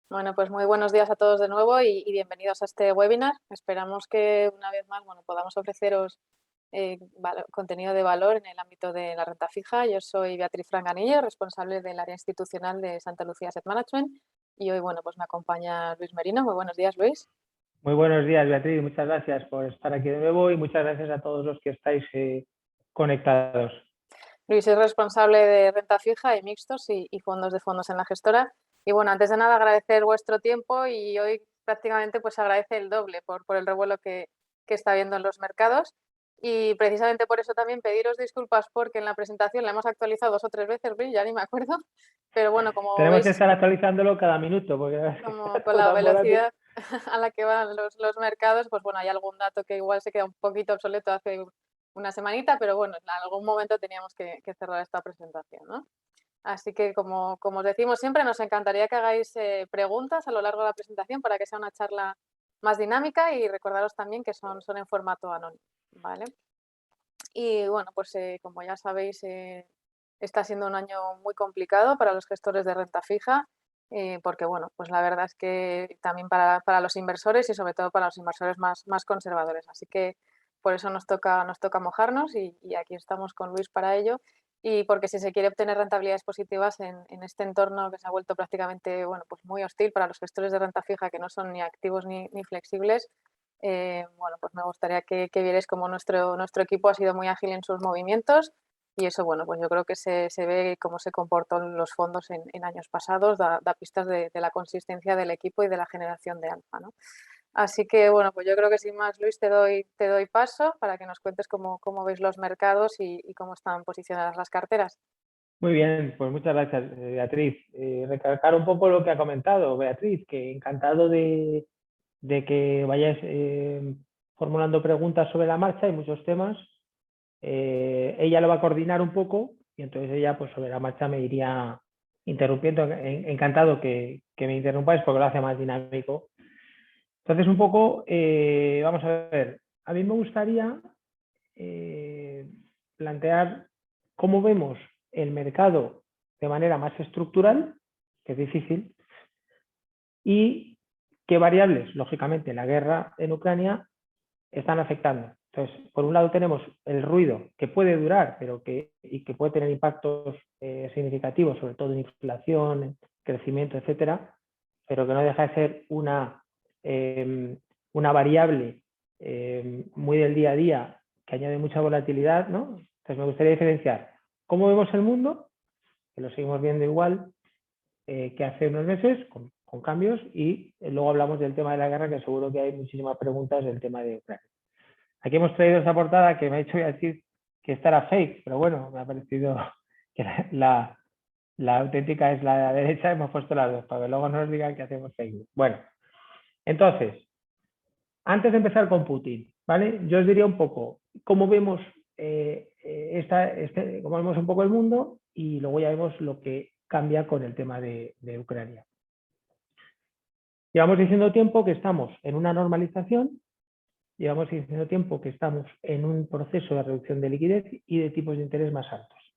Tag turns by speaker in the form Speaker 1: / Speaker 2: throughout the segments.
Speaker 1: Bueno, pues muy buenos días a todos de nuevo y bienvenidos a este webinar. Esperamos que una vez más, bueno, podamos ofreceros contenido de valor en el ámbito de la renta fija. Yo soy Beatriz Franganillo, responsable del área institucional de Santa Lucía Asset Management, y hoy, bueno, pues me acompaña Luis Merino. Muy buenos días, Luis.
Speaker 2: Muy buenos días, Beatriz. Muchas gracias por estar aquí de nuevo y muchas gracias a todos los que estáis conectados.
Speaker 1: Luis es responsable de renta fija y mixtos y fondos en la gestora. Y bueno, antes de nada agradecer vuestro tiempo, y hoy prácticamente pues agradece el doble por el revuelo que está habiendo en los mercados. Y precisamente por eso también pediros disculpas, porque en la presentación la hemos actualizado 2 o 3 veces, Luis, ya ni me acuerdo. Pero bueno, como
Speaker 2: Tenemos que
Speaker 1: veis,
Speaker 2: estar actualizándolo cada minuto porque la verdad es que
Speaker 1: como
Speaker 2: está
Speaker 1: con
Speaker 2: todo
Speaker 1: la
Speaker 2: tan volátil.
Speaker 1: velocidad a la que van los mercados, pues bueno, hay algún dato que igual se queda un poquito obsoleto hace una semanita, pero bueno, en algún momento teníamos que cerrar esta presentación, ¿no? Así que, como os decimos siempre, nos encantaría que hagáis preguntas a lo largo de la presentación para que sea una charla más dinámica, y recordaros también que son en formato anónimo, ¿vale? Y bueno, pues como ya sabéis, está siendo un año muy complicado para los gestores de renta fija, porque bueno, pues la verdad es que también para los inversores, y sobre todo para los inversores más conservadores. Así que por eso nos toca mojarnos, y aquí estamos con Luis para ello. Y porque si se quiere obtener rentabilidades positivas en este entorno que se ha vuelto prácticamente, bueno, pues muy hostil para los gestores de renta fija, que no son ni activos ni flexibles, bueno, pues me gustaría que vierais cómo nuestro equipo ha sido muy ágil en sus movimientos, y eso, bueno, pues yo creo que se ve cómo se comportó los fondos en años pasados, da pistas de la consistencia del equipo y de la generación de alfa, ¿no? Así que, bueno, pues yo creo que sin más, Luis, te doy paso para que nos cuentes cómo veis los mercados y cómo están posicionadas las carteras.
Speaker 2: Muy bien, pues muchas gracias, Beatriz. Recalcar un poco lo que ha comentado Beatriz, que encantado de que vayáis formulando preguntas sobre la marcha. Hay muchos temas. Ella lo va a coordinar un poco y entonces ella pues sobre la marcha me iría interrumpiendo. Encantado que me interrumpáis porque lo hace más dinámico. Entonces un poco, vamos a ver, a mí me gustaría plantear cómo vemos el mercado de manera más estructural, que es difícil, y qué variables, lógicamente, la guerra en Ucrania están afectando. Entonces, por un lado tenemos el ruido que puede durar, pero que puede tener impactos significativos, sobre todo en inflación, crecimiento, etcétera, pero que no deja de ser una variable muy del día a día que añade mucha volatilidad, ¿no? Entonces me gustaría diferenciar cómo vemos el mundo, que lo seguimos viendo igual que hace unos meses, con cambios, y luego hablamos del tema de la guerra, que seguro que hay muchísimas preguntas del tema de Ucrania. Aquí hemos traído esa portada que me ha hecho decir que esta era fake, pero bueno, me ha parecido que la auténtica es la de la derecha. Hemos puesto las dos para que luego no nos digan que hacemos fake. Bueno, entonces, antes de empezar con Putin, ¿vale? Yo os diría un poco cómo vemos, cómo vemos un poco el mundo, y luego ya vemos lo que cambia con el tema de Ucrania. Llevamos diciendo tiempo que estamos en una normalización. Llevamos diciendo tiempo que estamos en un proceso de reducción de liquidez y de tipos de interés más altos,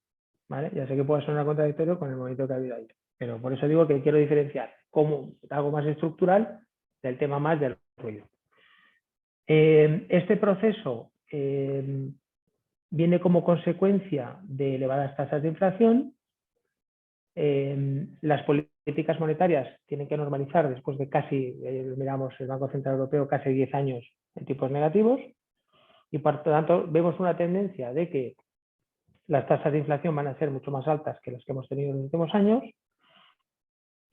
Speaker 2: ¿vale? Ya sé que puede sonar contradictorio con el movimiento que ha habido ahí, pero por eso digo que quiero diferenciar como algo más estructural del tema más del ruido. Este proceso viene como consecuencia de elevadas tasas de inflación. Las políticas monetarias tienen que normalizar después de casi, miramos el Banco Central Europeo, casi 10 años en tipos negativos. Y por lo tanto vemos una tendencia de que las tasas de inflación van a ser mucho más altas que las que hemos tenido en los últimos años.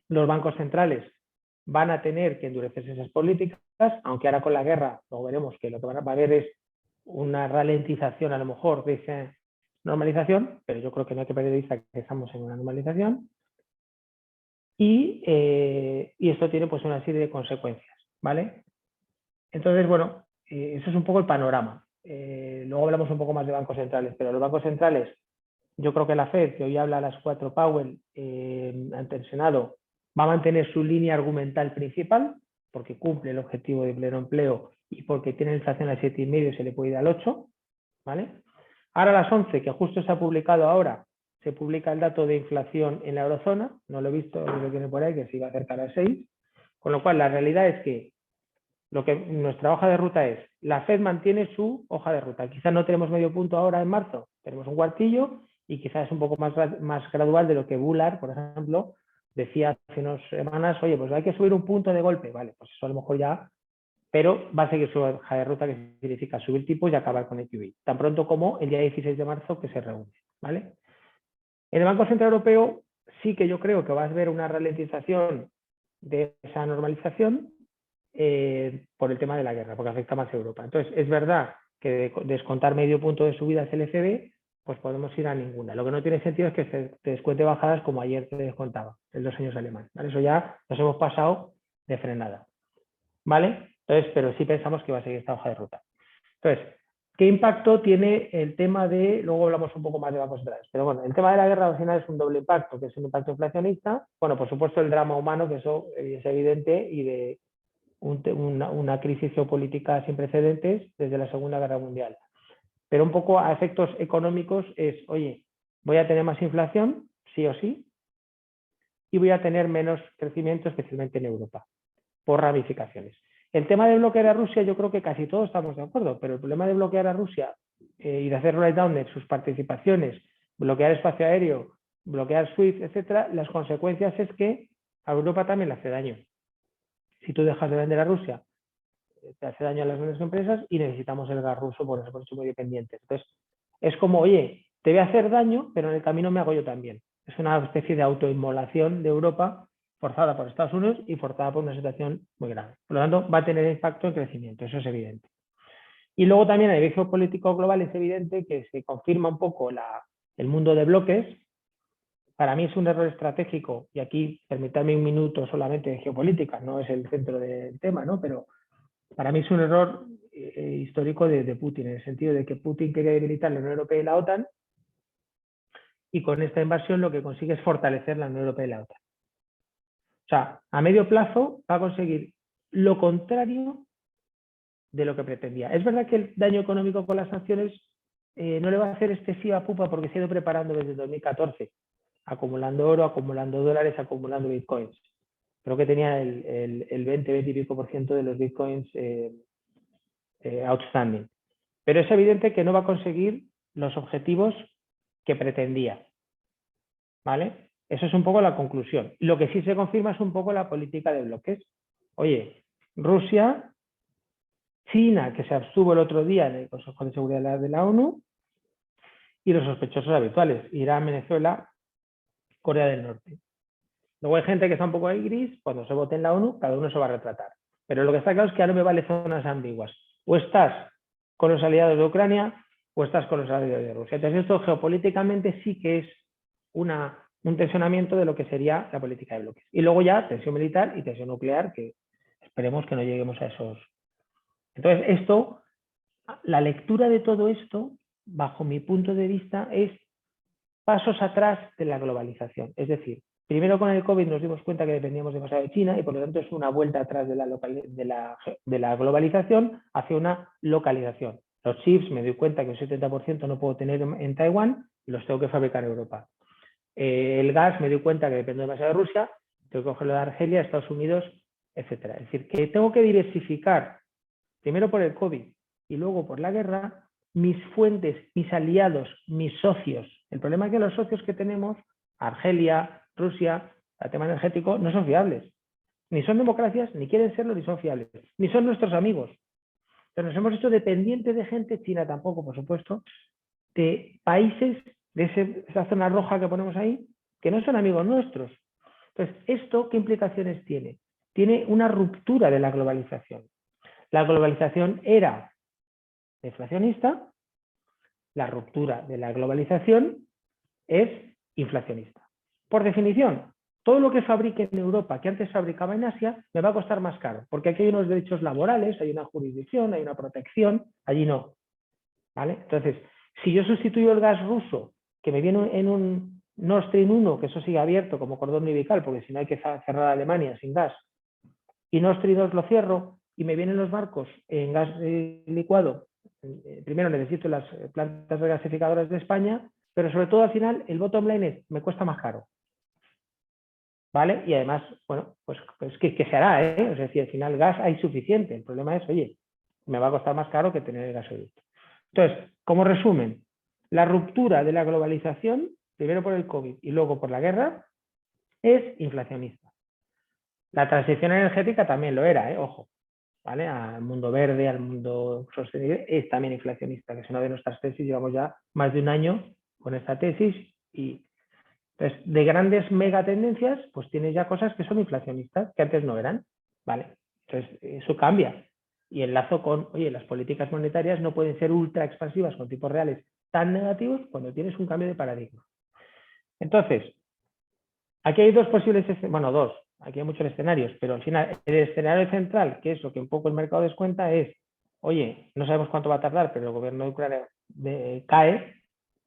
Speaker 2: Los bancos centrales van a tener que endurecer esas políticas, aunque ahora con la guerra luego veremos que lo que va a haber es una ralentización a lo mejor de esa normalización, pero yo creo que no hay que perder de vista que estamos en una normalización. Y esto tiene pues una serie de consecuencias, ¿vale? Entonces, bueno, eso es un poco el panorama. Luego hablamos un poco más de bancos centrales, pero los bancos centrales, yo creo que la Fed, que hoy habla a las 4 Powell ante el Senado, va a mantener su línea argumental principal, porque cumple el objetivo de pleno empleo y porque tiene inflación al 7,5 y se le puede ir al 8, ¿vale? Ahora a las 11, que justo se ha publicado ahora, se publica el dato de inflación en la eurozona, no lo he visto, lo tiene por ahí, que se iba a acercar al 6, Con lo cual, la realidad es que nuestra hoja de ruta es, la Fed mantiene su hoja de ruta. Quizás no tenemos medio punto ahora en marzo, tenemos un cuartillo y quizás es un poco más gradual de lo que Bullard, por ejemplo, decía hace unas semanas, oye, pues hay que subir un punto de golpe. Vale, pues eso a lo mejor ya, pero va a seguir su hoja de ruta, que significa subir tipos y acabar con el QE. Tan pronto como el día 16 de marzo que se reúne. ¿Vale? En el Banco Central Europeo sí que yo creo que va a haber una ralentización de esa normalización por el tema de la guerra, porque afecta más a Europa. Entonces, es verdad que de descontar medio punto de subidas LCB, pues podemos ir a ninguna. Lo que no tiene sentido es que se te descuente bajadas como ayer te descontaba, el 2 años alemán. ¿Vale? Eso ya nos hemos pasado de frenada. ¿Vale? Entonces, pero sí pensamos que va a seguir esta hoja de ruta. Entonces, ¿qué impacto tiene el tema de, luego hablamos un poco más de bancos centrales, pero bueno, el tema de la guerra al final es un doble impacto, que es un impacto inflacionista, bueno, por supuesto el drama humano, que eso es evidente, y de una crisis geopolítica sin precedentes desde la Segunda Guerra Mundial. Pero un poco a efectos económicos es, oye, voy a tener más inflación, sí o sí, y voy a tener menos crecimiento, especialmente en Europa, por ramificaciones. El tema de bloquear a Rusia, yo creo que casi todos estamos de acuerdo, pero el problema de bloquear a Rusia y de hacer write-down de sus participaciones, bloquear espacio aéreo, bloquear SWIFT, etcétera, las consecuencias es que a Europa también le hace daño. Si tú dejas de vender a Rusia, te hace daño a las grandes empresas y necesitamos el gas ruso, por eso somos muy dependientes. Entonces, es como, oye, te voy a hacer daño, pero en el camino me hago yo también. Es una especie de autoinmolación de Europa forzada por Estados Unidos y forzada por una situación muy grave. Por lo tanto, va a tener impacto en crecimiento, eso es evidente. Y luego también a nivel geopolítico global es evidente que se confirma un poco el mundo de bloques. Para mí es un error estratégico, y aquí permítame un minuto solamente de geopolítica, no es el centro del tema, ¿no? Pero para mí es un error histórico de Putin, en el sentido de que Putin quería debilitar la Unión Europea y la OTAN, y con esta invasión lo que consigue es fortalecer la Unión Europea y la OTAN. O sea, a medio plazo va a conseguir lo contrario de lo que pretendía. Es verdad que el daño económico con las sanciones no le va a hacer excesiva pupa porque se ha ido preparando desde 2014, acumulando oro, acumulando dólares, acumulando bitcoins. Creo que tenía el 20 y pico por ciento de los bitcoins outstanding. Pero es evidente que no va a conseguir los objetivos que pretendía. ¿Vale? Eso es un poco la conclusión. Lo que sí se confirma es un poco la política de bloques. Oye, Rusia, China, que se abstuvo el otro día en el Consejo de Seguridad de la ONU, y los sospechosos habituales, Irán, Venezuela, Corea del Norte. Luego hay gente que está un poco ahí gris, cuando se vote en la ONU, cada uno se va a retratar. Pero lo que está claro es que ahora me vale zonas ambiguas. O estás con los aliados de Ucrania o estás con los aliados de Rusia. Entonces esto geopolíticamente sí que es un tensionamiento de lo que sería la política de bloques. Y luego ya tensión militar y tensión nuclear, que esperemos que no lleguemos a esos. Entonces esto, la lectura de todo esto, bajo mi punto de vista, es pasos atrás de la globalización. Es decir, primero con el COVID nos dimos cuenta que dependíamos demasiado de China y por lo tanto es una vuelta atrás de la globalización hacia una localización. Los chips me doy cuenta que un 70% no puedo tener en Taiwán y los tengo que fabricar en Europa. El gas me doy cuenta que dependo demasiado de Rusia, tengo que cogerlo de Argelia, Estados Unidos, etcétera. Es decir, que tengo que diversificar primero por el COVID y luego por la guerra mis fuentes, mis aliados, mis socios. El problema es que los socios que tenemos, Argelia, Rusia, el tema energético, no son fiables. Ni son democracias, ni quieren serlo, ni son fiables. Ni son nuestros amigos. Entonces nos hemos hecho dependientes de gente, China tampoco, por supuesto, de países de esa zona roja que ponemos ahí, que no son amigos nuestros. Entonces, ¿esto qué implicaciones tiene? Tiene una ruptura de la globalización. La globalización era deflacionista, la ruptura de la globalización es inflacionista. Por definición, todo lo que fabrique en Europa, que antes fabricaba en Asia, me va a costar más caro, porque aquí hay unos derechos laborales, hay una jurisdicción, hay una protección, allí no. ¿Vale? Entonces, si yo sustituyo el gas ruso, que me viene en un Nord Stream 1, que eso sigue abierto como cordón umbilical, porque si no hay que cerrar Alemania sin gas, y Nord Stream 2 lo cierro, y me vienen los barcos en gas licuado, primero necesito las plantas regasificadoras de España, pero sobre todo al final el bottom line es, me cuesta más caro. ¿vale? Y además, bueno, pues ¿qué se hará? Es decir, al final gas hay suficiente. El problema es, oye, me va a costar más caro que tener el gasoducto. Entonces, como resumen, la ruptura de la globalización, primero por el COVID y luego por la guerra, es inflacionista. La transición energética también lo era, ojo, ¿vale? Al mundo verde, al mundo sostenible, es también inflacionista, que es una de nuestras tesis. Llevamos ya más de un año con esta tesis y entonces, de grandes megatendencias, pues tienes ya cosas que son inflacionistas, que antes no eran, ¿vale? Entonces, eso cambia. Y enlazo con, oye, las políticas monetarias no pueden ser ultra expansivas con tipos reales tan negativos cuando tienes un cambio de paradigma. Entonces, aquí hay dos posibles, bueno, dos, aquí hay muchos escenarios, pero al final el escenario central, que es lo que un poco el mercado descuenta, es, oye, no sabemos cuánto va a tardar, pero el gobierno de Ucrania cae,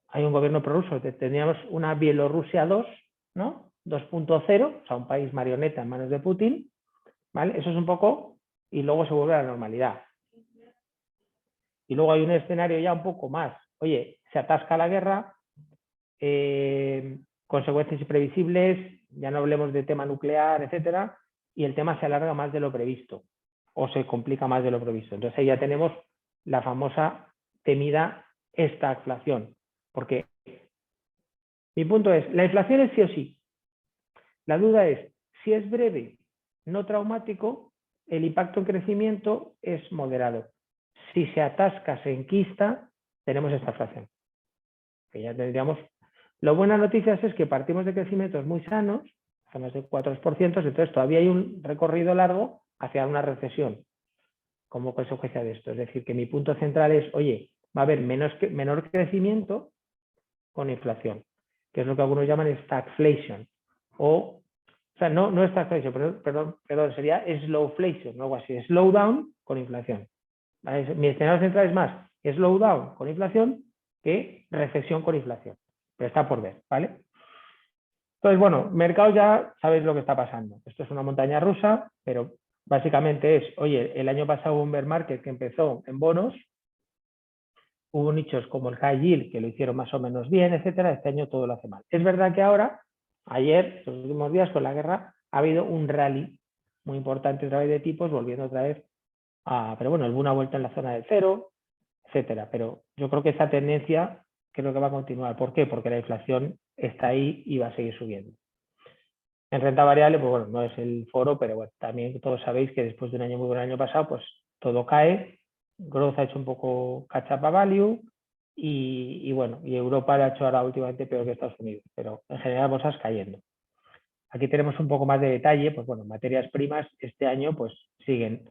Speaker 2: hay un gobierno prorruso, tendríamos una Bielorrusia 2, ¿no? 2.0, o sea, un país marioneta en manos de Putin, ¿vale? Eso es un poco, y luego se vuelve a la normalidad. Y luego hay un escenario ya un poco más, oye, se atasca la guerra, consecuencias imprevisibles, ya no hablemos de tema nuclear, etcétera, y el tema se alarga más de lo previsto, o se complica más de lo previsto. Entonces ahí ya tenemos la famosa temida estagflación, porque mi punto es, la inflación es sí o sí. La duda es, si es breve, no traumático, el impacto en crecimiento es moderado. Si se atasca, se enquista, tenemos estagflación. Que ya tendríamos. Lo buena noticia es que partimos de crecimientos muy sanos, zonas de 4%, entonces todavía hay un recorrido largo hacia una recesión como consecuencia de esto. Es decir, que mi punto central es, oye, va a haber menor crecimiento con inflación, que es lo que algunos llaman stagflation. O sea, no stagflation, perdón, sería slowflation, algo así, slowdown con inflación. ¿Vale? Mi escenario central es más slowdown con inflación que recesión con inflación. Pero está por ver, ¿vale? Entonces, bueno, mercado ya sabéis lo que está pasando. Esto es una montaña rusa, pero básicamente es, oye, el año pasado hubo un bear market que empezó en bonos, hubo nichos como el high yield que lo hicieron más o menos bien, etcétera. Este año todo lo hace mal. Es verdad que ahora, ayer, los últimos días con la guerra, ha habido un rally muy importante otra vez de tipos, volviendo otra vez a, pero bueno, alguna vuelta en la zona del cero, etcétera. Pero yo creo que esa tendencia creo que va a continuar. ¿Por qué? Porque la inflación está ahí y va a seguir subiendo. En renta variable, pues bueno, no es el foro, pero bueno, también todos sabéis que después de un año muy buen año pasado, pues todo cae. Growth ha hecho un poco catch up a value y bueno, y Europa le ha hecho ahora últimamente peor que Estados Unidos, pero en general bolsas cayendo. Aquí tenemos un poco más de detalle, pues bueno, materias primas este año pues siguen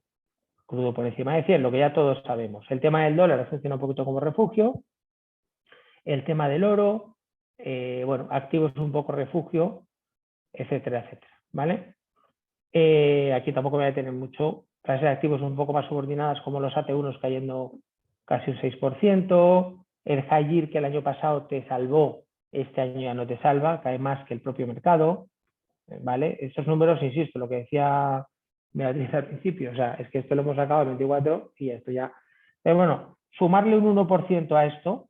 Speaker 2: crudo por encima de 100, lo que ya todos sabemos. El tema del dólar funciona un poquito como refugio, el tema del oro, bueno, activos un poco refugio, etcétera, etcétera, ¿vale? Aquí tampoco voy a detener mucho. Clases de activos un poco más subordinadas como los AT1 cayendo casi un 6%, el high yield que el año pasado te salvó, este año ya no te salva, cae más que el propio mercado, ¿vale? Estos números, insisto, lo que decía Beatriz al principio, o sea, es que esto lo hemos sacado al 24 y esto ya... Pero bueno, sumarle un 1% a esto,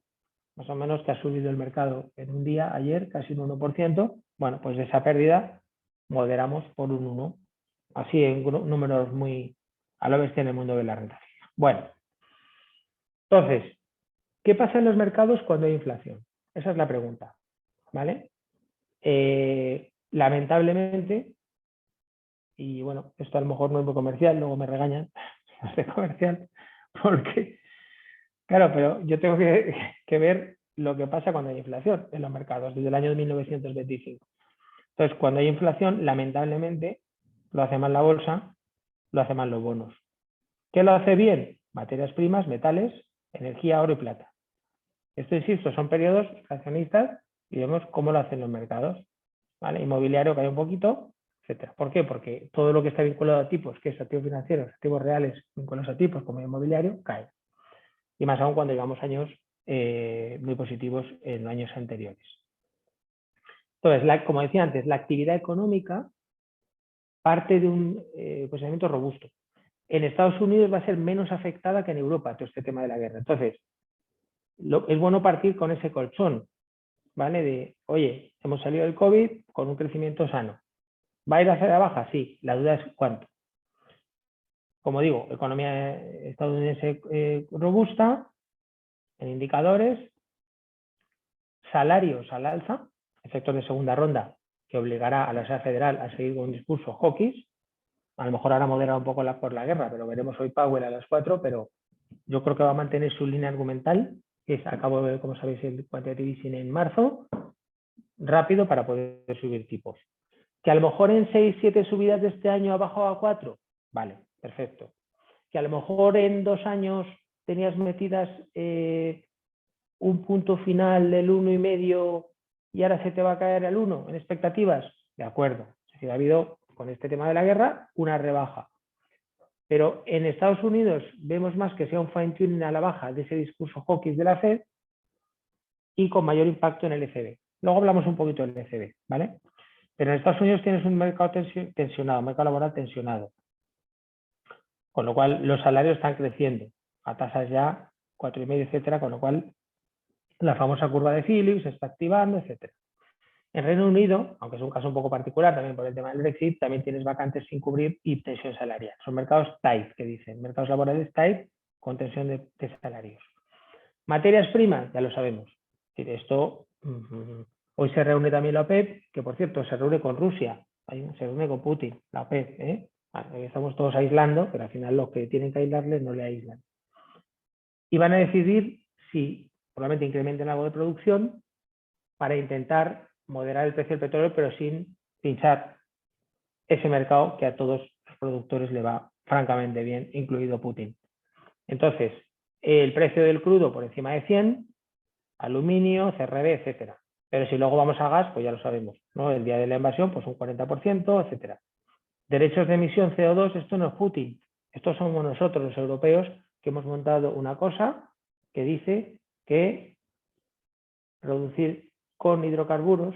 Speaker 2: más o menos que ha subido el mercado en un día, ayer, casi un 1%, bueno, pues de esa pérdida moderamos por un 1, así en números muy a lo bestia en el mundo de la renta fija. Bueno, entonces, ¿qué pasa en los mercados cuando hay inflación? Esa es la pregunta, ¿vale? Lamentablemente, y bueno, esto a lo mejor no es muy comercial, luego me regañan, no es comercial, porque, claro, pero yo tengo que ver lo que pasa cuando hay inflación en los mercados, desde el año 1925. Entonces, cuando hay inflación, lamentablemente, lo hace mal la bolsa, lo hace mal los bonos. ¿Qué lo hace bien? Materias primas, metales, energía, oro y plata. Esto, insisto, son periodos inflacionistas y vemos cómo lo hacen los mercados. ¿Vale? Inmobiliario cae un poquito, etcétera. ¿Por qué? Porque todo lo que está vinculado a tipos, que es activos financieros, activos reales vinculados a tipos como inmobiliario, cae. Y más aún cuando llevamos años muy positivos en años anteriores. Entonces, como decía antes, la actividad económica parte de un posicionamiento robusto. En Estados Unidos va a ser menos afectada que en Europa todo este tema de la guerra. Entonces, es bueno partir con ese colchón, ¿vale? De, oye, hemos salido del COVID con un crecimiento sano. ¿Va a ir hacia la baja? Sí, la duda es cuánto. Como digo, economía estadounidense robusta, en indicadores, salarios al alza, efectos de segunda ronda, que obligará a la Reserva Federal a seguir con un discurso hawkish. A lo mejor ahora modera un poco por la guerra, pero veremos hoy Powell a las 4, pero yo creo que va a mantener su línea argumental, que es, acabo de ver, como sabéis, el quantitative easing en marzo, rápido para poder subir tipos. Que a lo mejor en 6, 7 subidas de este año ha bajado a 4, vale, perfecto. Que a lo mejor en 2 años tenías metidas un punto final del 1,5 y ahora se te va a caer al 1 en expectativas, de acuerdo. Es decir, ha habido con este tema de la guerra una rebaja. Pero en Estados Unidos vemos más que sea un fine tuning a la baja de ese discurso hawkish de la Fed y con mayor impacto en el ECB. Luego hablamos un poquito del ECB, ¿vale? Pero en Estados Unidos tienes un mercado tensionado, un mercado laboral tensionado. Con lo cual los salarios están creciendo a tasas ya 4,5, etcétera, con lo cual la famosa curva de Phillips se está activando, etcétera. En Reino Unido, aunque es un caso un poco particular también por el tema del Brexit, también tienes vacantes sin cubrir y tensión salarial. Son mercados tight, que dicen, mercados laborales tight con tensión de salarios. Materias primas, ya lo sabemos. Esto, hoy se reúne también la OPEP, que por cierto se reúne con Rusia, se reúne con Putin, la OPEP. Estamos todos aislando, pero al final los que tienen que aislarles no le aíslan. Y van a decidir si probablemente incrementen algo de producción para intentar moderar el precio del petróleo, pero sin pinchar ese mercado que a todos los productores le va francamente bien, incluido Putin. Entonces, el precio del crudo por encima de 100, aluminio, CRB, etcétera. Pero si luego vamos a gas, pues ya lo sabemos, ¿no? El día de la invasión, pues un 40%, etcétera. Derechos de emisión CO2, esto no es Putin. Estos somos nosotros, los europeos, que hemos montado una cosa que dice que producir con hidrocarburos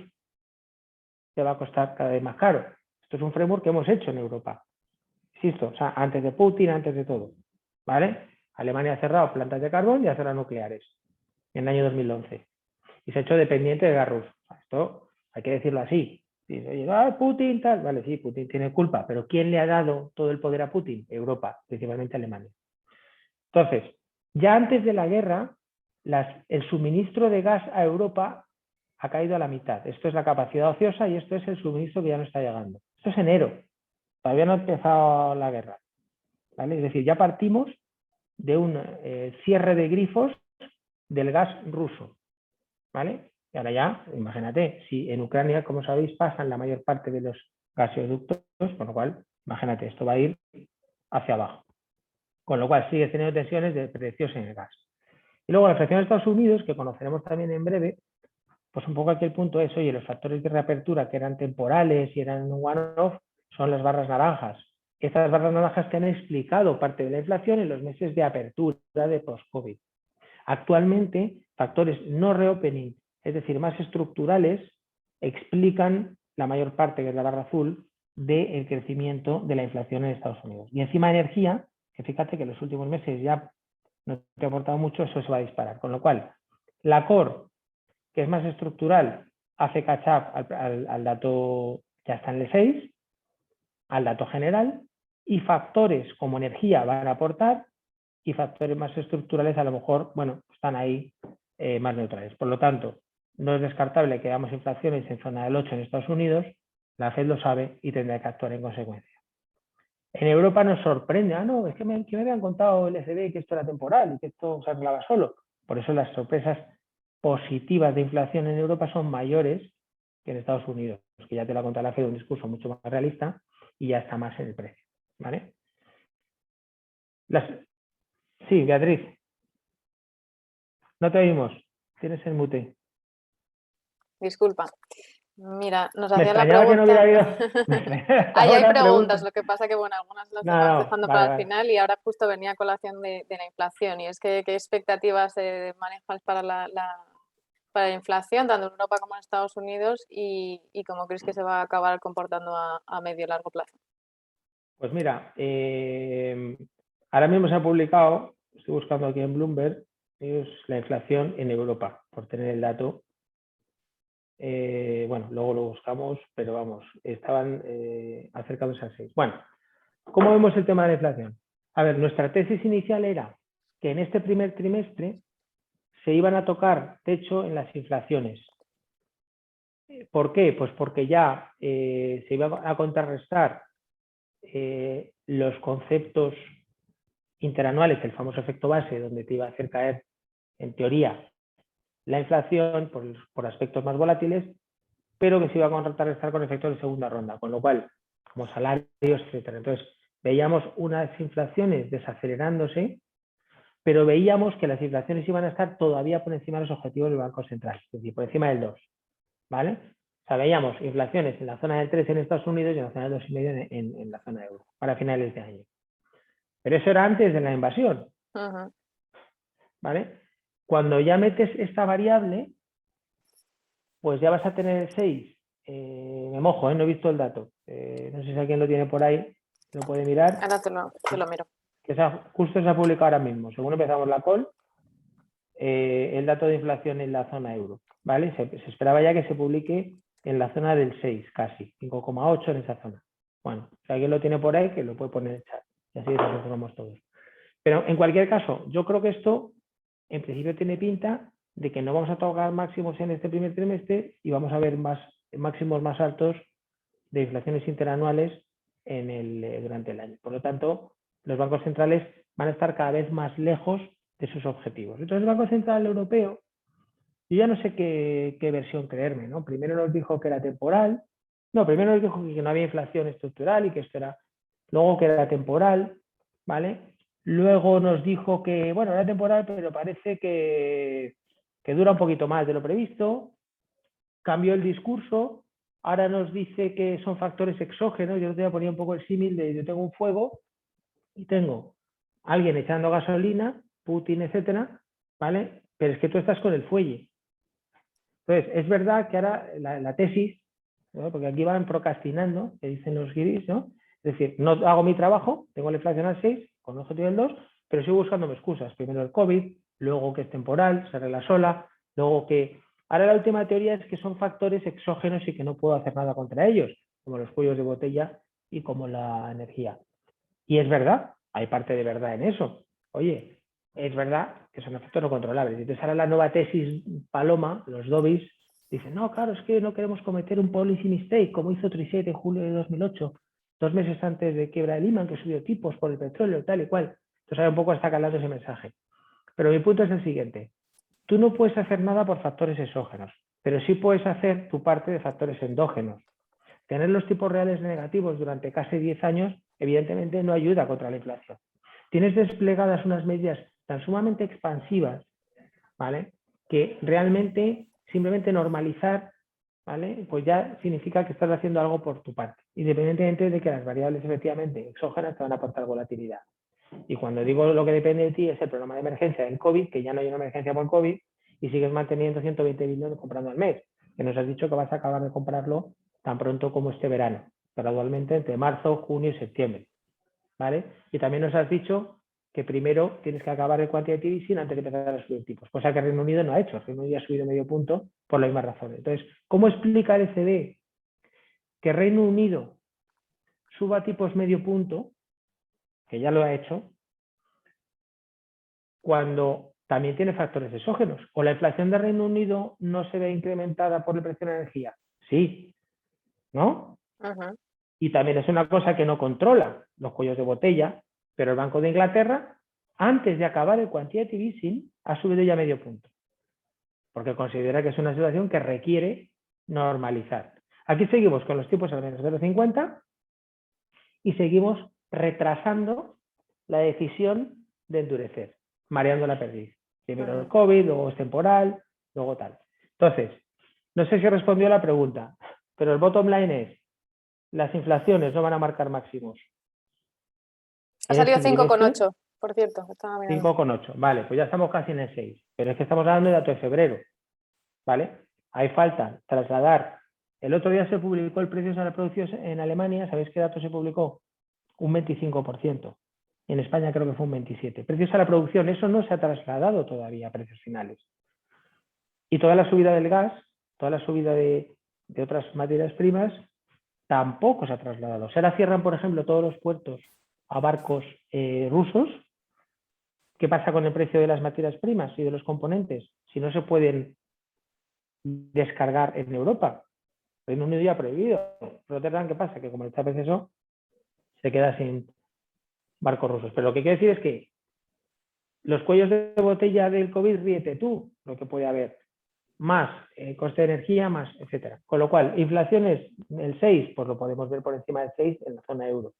Speaker 2: te va a costar cada vez más caro. Esto es un framework que hemos hecho en Europa. Insisto, o sea, antes de Putin, antes de todo. ¿Vale? Alemania ha cerrado plantas de carbón y ha cerrado nucleares en el año 2011. Y se ha hecho dependiente de gas ruso. Esto hay que decirlo así. Dice, Putin, tal. Vale, sí, Putin tiene culpa, pero ¿quién le ha dado todo el poder a Putin? Europa, principalmente Alemania. Entonces, ya antes de la guerra, el suministro de gas a Europa ha caído a la mitad. Esto es la capacidad ociosa y esto es el suministro que ya no está llegando. Esto es enero. Todavía no ha empezado la guerra. ¿Vale? Es decir, ya partimos de un cierre de grifos del gas ruso. ¿Vale? Y ahora ya, imagínate, si en Ucrania, como sabéis, pasan la mayor parte de los gasoductos, con lo cual, imagínate, esto va a ir hacia abajo. Con lo cual sigue teniendo tensiones de precios en el gas. Y luego la inflación de Estados Unidos, que conoceremos también en breve, pues un poco aquí el punto es, oye, los factores de reapertura que eran temporales y eran one-off son las barras naranjas. Estas barras naranjas te han explicado parte de la inflación en los meses de apertura de post-COVID. Actualmente, factores no reopening, es decir, más estructurales, explican la mayor parte, que es la barra azul, del crecimiento de la inflación en Estados Unidos. Y encima energía, que fíjate que en los últimos meses ya no te ha aportado mucho, eso se va a disparar. Con lo cual, la core, que es más estructural, hace catch up al dato, ya está en el 6, al dato general, y factores como energía van a aportar, y factores más estructurales a lo mejor, bueno, están ahí más neutrales. Por lo tanto, no es descartable que veamos inflaciones en zona del 8 en Estados Unidos, la Fed lo sabe y tendrá que actuar en consecuencia. En Europa nos sorprende, no, es que me habían contado el ECB que esto era temporal y que esto se arreglaba solo. Por eso las sorpresas positivas de inflación en Europa son mayores que en Estados Unidos, que ya te lo ha contado la Fed, un discurso mucho más realista y ya está más en el precio. ¿Vale? Sí, Beatriz, no te oímos, tienes el mute.
Speaker 1: Disculpa. Mira, nos
Speaker 2: Me
Speaker 1: hacía la
Speaker 2: extrañaba que no hubiera
Speaker 1: pregunta.
Speaker 2: habido.
Speaker 1: Ahí hay
Speaker 2: Ahora
Speaker 1: preguntas, lo que pasa que, bueno, algunas las
Speaker 2: No,
Speaker 1: vamos
Speaker 2: no,
Speaker 1: dejando para el
Speaker 2: vale.
Speaker 1: final y ahora justo venía a colación de la inflación. Y es que, ¿qué expectativas manejas para para la inflación, tanto en Europa como en Estados Unidos? Y cómo crees que se va a acabar comportando a medio y largo plazo?
Speaker 2: Pues mira, ahora mismo se ha publicado, estoy buscando aquí en Bloomberg, es la inflación en Europa, por tener el dato. bueno, luego lo buscamos, pero vamos, estaban acercados al 6. Bueno, ¿cómo vemos el tema de la inflación? A ver, nuestra tesis inicial era que en este primer trimestre se iban a tocar techo en las inflaciones. ¿Por qué? Pues porque ya se iba a contrarrestar los conceptos interanuales, el famoso efecto base, donde te iba a hacer caer, en teoría, la inflación por aspectos más volátiles, pero que se iba a contrarrestar con efectos de segunda ronda, con lo cual, como salarios, etcétera. Entonces, veíamos unas inflaciones desacelerándose, pero veíamos que las inflaciones iban a estar todavía por encima de los objetivos del Banco Central, es decir, por encima del 2, ¿vale? O sea, veíamos inflaciones en la zona del 3 en Estados Unidos y en la zona del 2,5 en la zona euro, para finales de año. Pero eso era antes de la invasión, ¿vale? Cuando ya metes esta variable, pues ya vas a tener el 6. Me mojo, no he visto el dato. No sé si alguien lo tiene por ahí, lo puede mirar.
Speaker 1: Ahora te lo miro.
Speaker 2: Que justo se ha publicado ahora mismo, según empezamos la call, el dato de inflación en la zona euro, ¿vale? Se esperaba ya que se publique en la zona del 6, casi, 5,8 en esa zona. Bueno, si alguien lo tiene por ahí, que lo puede poner en el chat, y así nos informamos todos. Pero en cualquier caso, yo creo que esto, en principio, tiene pinta de que no vamos a tocar máximos en este primer trimestre y vamos a ver máximos más altos de inflaciones interanuales durante el año. Por lo tanto, los bancos centrales van a estar cada vez más lejos de sus objetivos. Entonces, el Banco Central Europeo, yo ya no sé qué versión creerme, ¿no? Primero nos dijo que era temporal, primero nos dijo que no había inflación estructural y que esto era, luego que era temporal, ¿vale? Luego nos dijo que, bueno, era temporal, pero parece que dura un poquito más de lo previsto. Cambió el discurso, ahora nos dice que son factores exógenos. Yo te voy a poner un poco el símil de yo tengo un fuego y tengo a alguien echando gasolina, Putin, etcétera, ¿vale? Pero es que tú estás con el fuelle. Entonces, es verdad que ahora la tesis, ¿no? Porque aquí van procrastinando, que dicen los guiris, ¿no? Es decir, no hago mi trabajo, tengo la inflación al 6, con el objetivo del 2, pero sigo buscándome excusas. Primero el COVID, luego que es temporal, se arregla sola, luego que... Ahora la última teoría es que son factores exógenos y que no puedo hacer nada contra ellos, como los cuellos de botella y como la energía. Y es verdad, hay parte de verdad en eso. Oye, es verdad que son efectos no controlables. Entonces ahora la nueva tesis Paloma, los Dobis, dicen, no, claro, es que no queremos cometer un policy mistake, como hizo Trichet en julio de 2008, 2 meses antes de quiebra de Lehman, que subió tipos por el petróleo, tal y cual. Entonces ahora un poco está calando ese mensaje. Pero mi punto es el siguiente. Tú no puedes hacer nada por factores exógenos, pero sí puedes hacer tu parte de factores endógenos. Tener los tipos reales negativos durante casi 10 años, evidentemente, no ayuda contra la inflación. Tienes desplegadas unas medidas tan sumamente expansivas, ¿vale? Que realmente simplemente normalizar, ¿vale? Pues ya significa que estás haciendo algo por tu parte, independientemente de que las variables efectivamente exógenas te van a aportar volatilidad. Y cuando digo lo que depende de ti es el programa de emergencia del COVID, que ya no hay una emergencia por COVID, y sigues manteniendo 120 billones comprando al mes, que nos has dicho que vas a acabar de comprarlo tan pronto como este verano, gradualmente entre marzo, junio y septiembre, ¿vale? Y también nos has dicho que primero tienes que acabar el quantitative easing antes de empezar a subir tipos, cosa que Reino Unido no ha hecho. Reino Unido ha subido medio punto por las mismas razones. Entonces, ¿cómo explica el ECB que Reino Unido suba tipos medio punto, que ya lo ha hecho, cuando también tiene factores exógenos? ¿O la inflación de Reino Unido no se ve incrementada por el precio de la energía? Sí, ¿no? Y también es una cosa que no controla los cuellos de botella, pero el Banco de Inglaterra, antes de acabar el quantitative easing, ha subido ya medio punto, porque considera que es una situación que requiere normalizar. Aquí seguimos con los tipos al menos 0,50 y seguimos retrasando la decisión de endurecer, mareando la perdiz. Primero el COVID, luego es temporal, luego tal. Entonces, no sé si respondió a la pregunta, pero el bottom line es, las inflaciones no van a marcar máximos.
Speaker 1: Ha salido 5,8, por cierto.
Speaker 2: 5,8, vale, pues ya estamos casi en el 6, pero es que estamos hablando de dato de febrero, ¿vale? Ahí falta trasladar. El otro día se publicó el precio de la producción en Alemania, ¿sabéis qué dato se publicó? Un 25%. En España creo que fue un 27%. Precios a la producción, eso no se ha trasladado todavía a precios finales. Y toda la subida del gas toda la subida de otras materias primas tampoco se ha trasladado. O sea, ahora cierran, por ejemplo, todos los puertos a barcos rusos. ¿Qué pasa con el precio de las materias primas y de los componentes? Si no se pueden descargar en Europa. Reino Unido ya ha prohibido. Rotterdam, ¿qué pasa? Que como el TAP es eso, se queda sin barcos rusos. Pero lo que quiero decir es que los cuellos de botella del COVID, ríete tú, lo que puede haber. Más coste de energía, más, etcétera. Con lo cual, inflación es el 6, pues lo podemos ver por encima del 6 en la zona euro.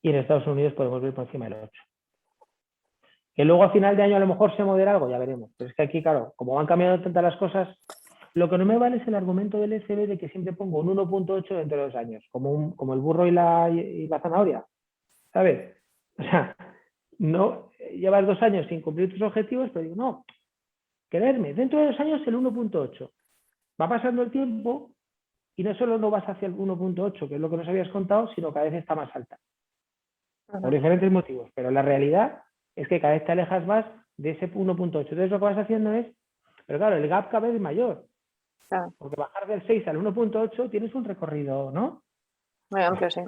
Speaker 2: Y en Estados Unidos podemos ver por encima del 8. Que luego a final de año a lo mejor se modera algo, ya veremos. Pero es que aquí, claro, como van cambiando tantas las cosas, lo que no me vale es el argumento del ECB de que siempre pongo un 1.8 dentro de 2 años, como el burro y la zanahoria, ¿sabes? O sea, no llevas 2 años sin cumplir tus objetivos, pero digo, no, creerme, dentro de 2 años el 1.8. Va pasando el tiempo y no solo no vas hacia el 1.8, que es lo que nos habías contado, sino cada vez está más alta. Por diferentes motivos, pero la realidad es que cada vez te alejas más de ese 1.8. Entonces lo que vas haciendo es, pero claro, el gap cada vez es mayor.
Speaker 1: Claro.
Speaker 2: Porque bajar del 6 al 1.8 tienes un recorrido, ¿no?
Speaker 1: Muy amplio, sí.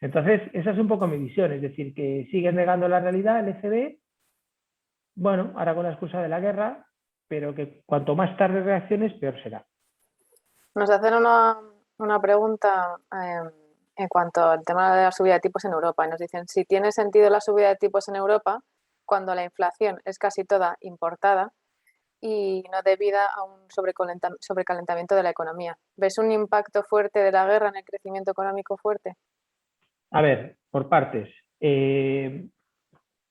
Speaker 2: Entonces, esa es un poco mi visión, es decir, que siguen negando la realidad, el ECB, bueno, ahora con la excusa de la guerra, pero que cuanto más tarde reacciones, peor será.
Speaker 1: Nos hacen una pregunta en cuanto al tema de la subida de tipos en Europa. Y nos dicen si tiene sentido la subida de tipos en Europa cuando la inflación es casi toda importada y no debida a un sobrecalentamiento de la economía. ¿Ves un impacto fuerte de la guerra en el crecimiento económico fuerte?
Speaker 2: A ver, por partes.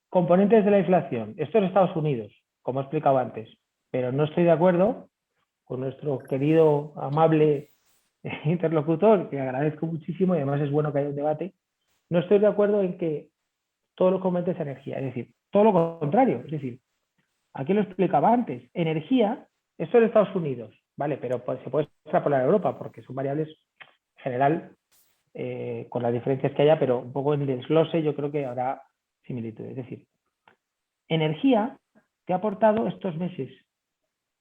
Speaker 2: Componentes de la inflación. Esto es Estados Unidos, como he explicado antes, pero no estoy de acuerdo con nuestro querido, amable interlocutor, que agradezco muchísimo y además es bueno que haya un debate. No estoy de acuerdo en que todos los componentes de energía, es decir, todo lo contrario, es decir, aquí lo explicaba antes, energía, esto es de Estados Unidos, ¿vale? Pero se puede extrapolar a Europa porque son variables en general con las diferencias que haya, pero un poco en el desglose yo creo que habrá similitudes. Es decir, energía que ha aportado estos meses,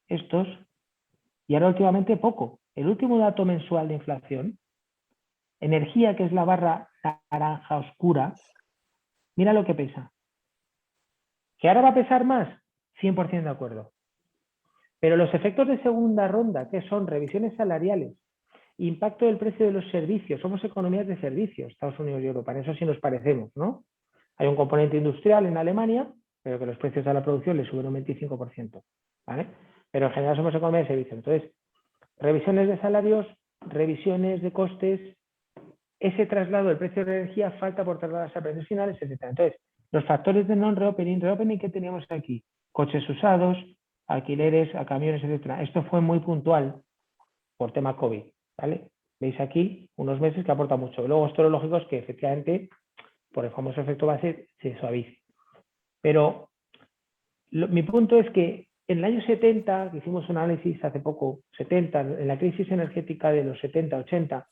Speaker 2: y ahora últimamente poco. El último dato mensual de inflación, energía, que es la barra naranja oscura, mira lo que pesa. ¿Que ahora va a pesar más? 100% de acuerdo. Pero los efectos de segunda ronda, que son revisiones salariales, impacto del precio de los servicios, somos economías de servicios, Estados Unidos y Europa, en eso sí nos parecemos, ¿no? Hay un componente industrial en Alemania, pero que los precios de la producción le suben un 25%, ¿vale? Pero en general somos economía de servicios. Entonces, revisiones de salarios, revisiones de costes, ese traslado del precio de la energía, falta por trasladarse a precios finales, etc. Entonces, los factores de non-reopening que teníamos aquí, coches usados, alquileres a camiones, etc. Esto fue muy puntual por tema COVID, ¿vale? Veis aquí unos meses que aporta mucho. Luego, esto lo lógico es que efectivamente, por el famoso efecto base, se suavice. Pero mi punto es que en el año 70, que hicimos un análisis hace poco, 70, en la crisis energética de los 70, 80,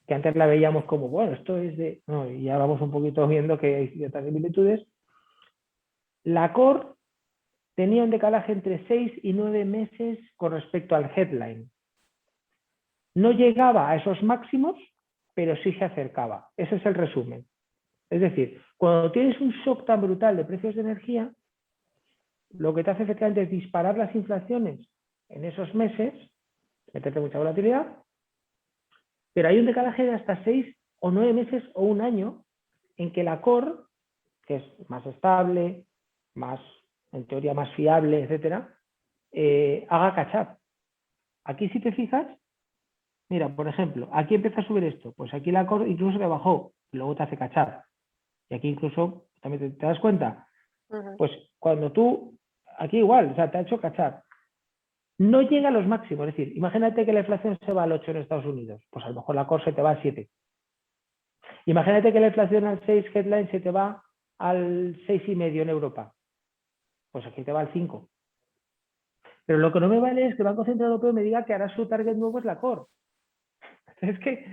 Speaker 2: que antes la veíamos como, bueno, esto es de... No, y ya vamos un poquito viendo que hay ciertas similitudes. La core tenía un decalaje entre 6 y 9 meses con respecto al headline. No llegaba a esos máximos, pero sí se acercaba. Ese es el resumen. Es decir, cuando tienes un shock tan brutal de precios de energía, lo que te hace efectivamente es disparar las inflaciones en esos meses, meterte mucha volatilidad, pero hay un decalaje de hasta 6 o 9 meses o un año en que la core, que es más estable, más, en teoría más fiable, etcétera, haga catch-up. Aquí si te fijas, mira, por ejemplo, aquí empieza a subir esto, pues aquí la core incluso te bajó, y luego te hace catch-up. Y aquí incluso, también te das cuenta, pues cuando tú, aquí igual, o sea, te ha hecho catch-up. No llega a los máximos, es decir, imagínate que la inflación se va al 8 en Estados Unidos, pues a lo mejor la core se te va al 7. Imagínate que la inflación al 6 headline se te va al 6,5 en Europa, pues aquí te va al 5. Pero lo que no me vale es que el Banco Central Europeo me diga que ahora su target nuevo es la core. Es que,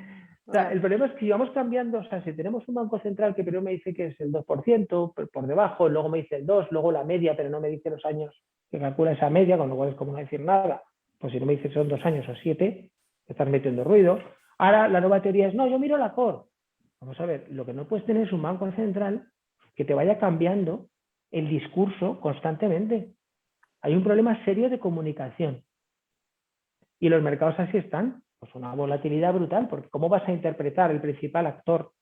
Speaker 2: o sea, el problema es que vamos cambiando, o sea, si tenemos un Banco Central que primero me dice que es el 2%, por debajo, luego me dice el 2%, luego la media, pero no me dice los años que calcula esa media, con lo cual es como no decir nada, Pues si no me dices son 2 años o 7, estás metiendo ruido. Ahora la nueva teoría es, no, yo miro la core. Vamos a ver, lo que no puedes tener es un banco central que te vaya cambiando el discurso constantemente. Hay un problema serio de comunicación. Y los mercados así están. Pues una volatilidad brutal, porque ¿cómo vas a interpretar el principal actor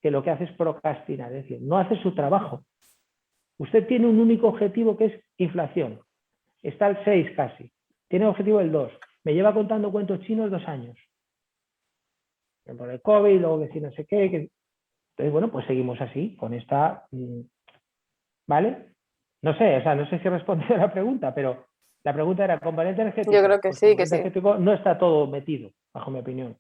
Speaker 2: que lo que hace es procrastinar? Es decir, no hace su trabajo. Usted tiene un único objetivo que es inflación. Está al 6 casi. Tiene objetivo el 2. Me lleva contando cuentos chinos 2 años. Por el COVID, luego que si no sé qué. Entonces, bueno, pues seguimos así, con esta... ¿Vale? No sé, o sea, no sé si he respondido a la pregunta, pero la pregunta era, ¿componente energético?
Speaker 1: Yo creo que
Speaker 2: Pues
Speaker 1: sí, que
Speaker 2: componente
Speaker 1: sí.
Speaker 2: energético no está todo metido, bajo mi opinión.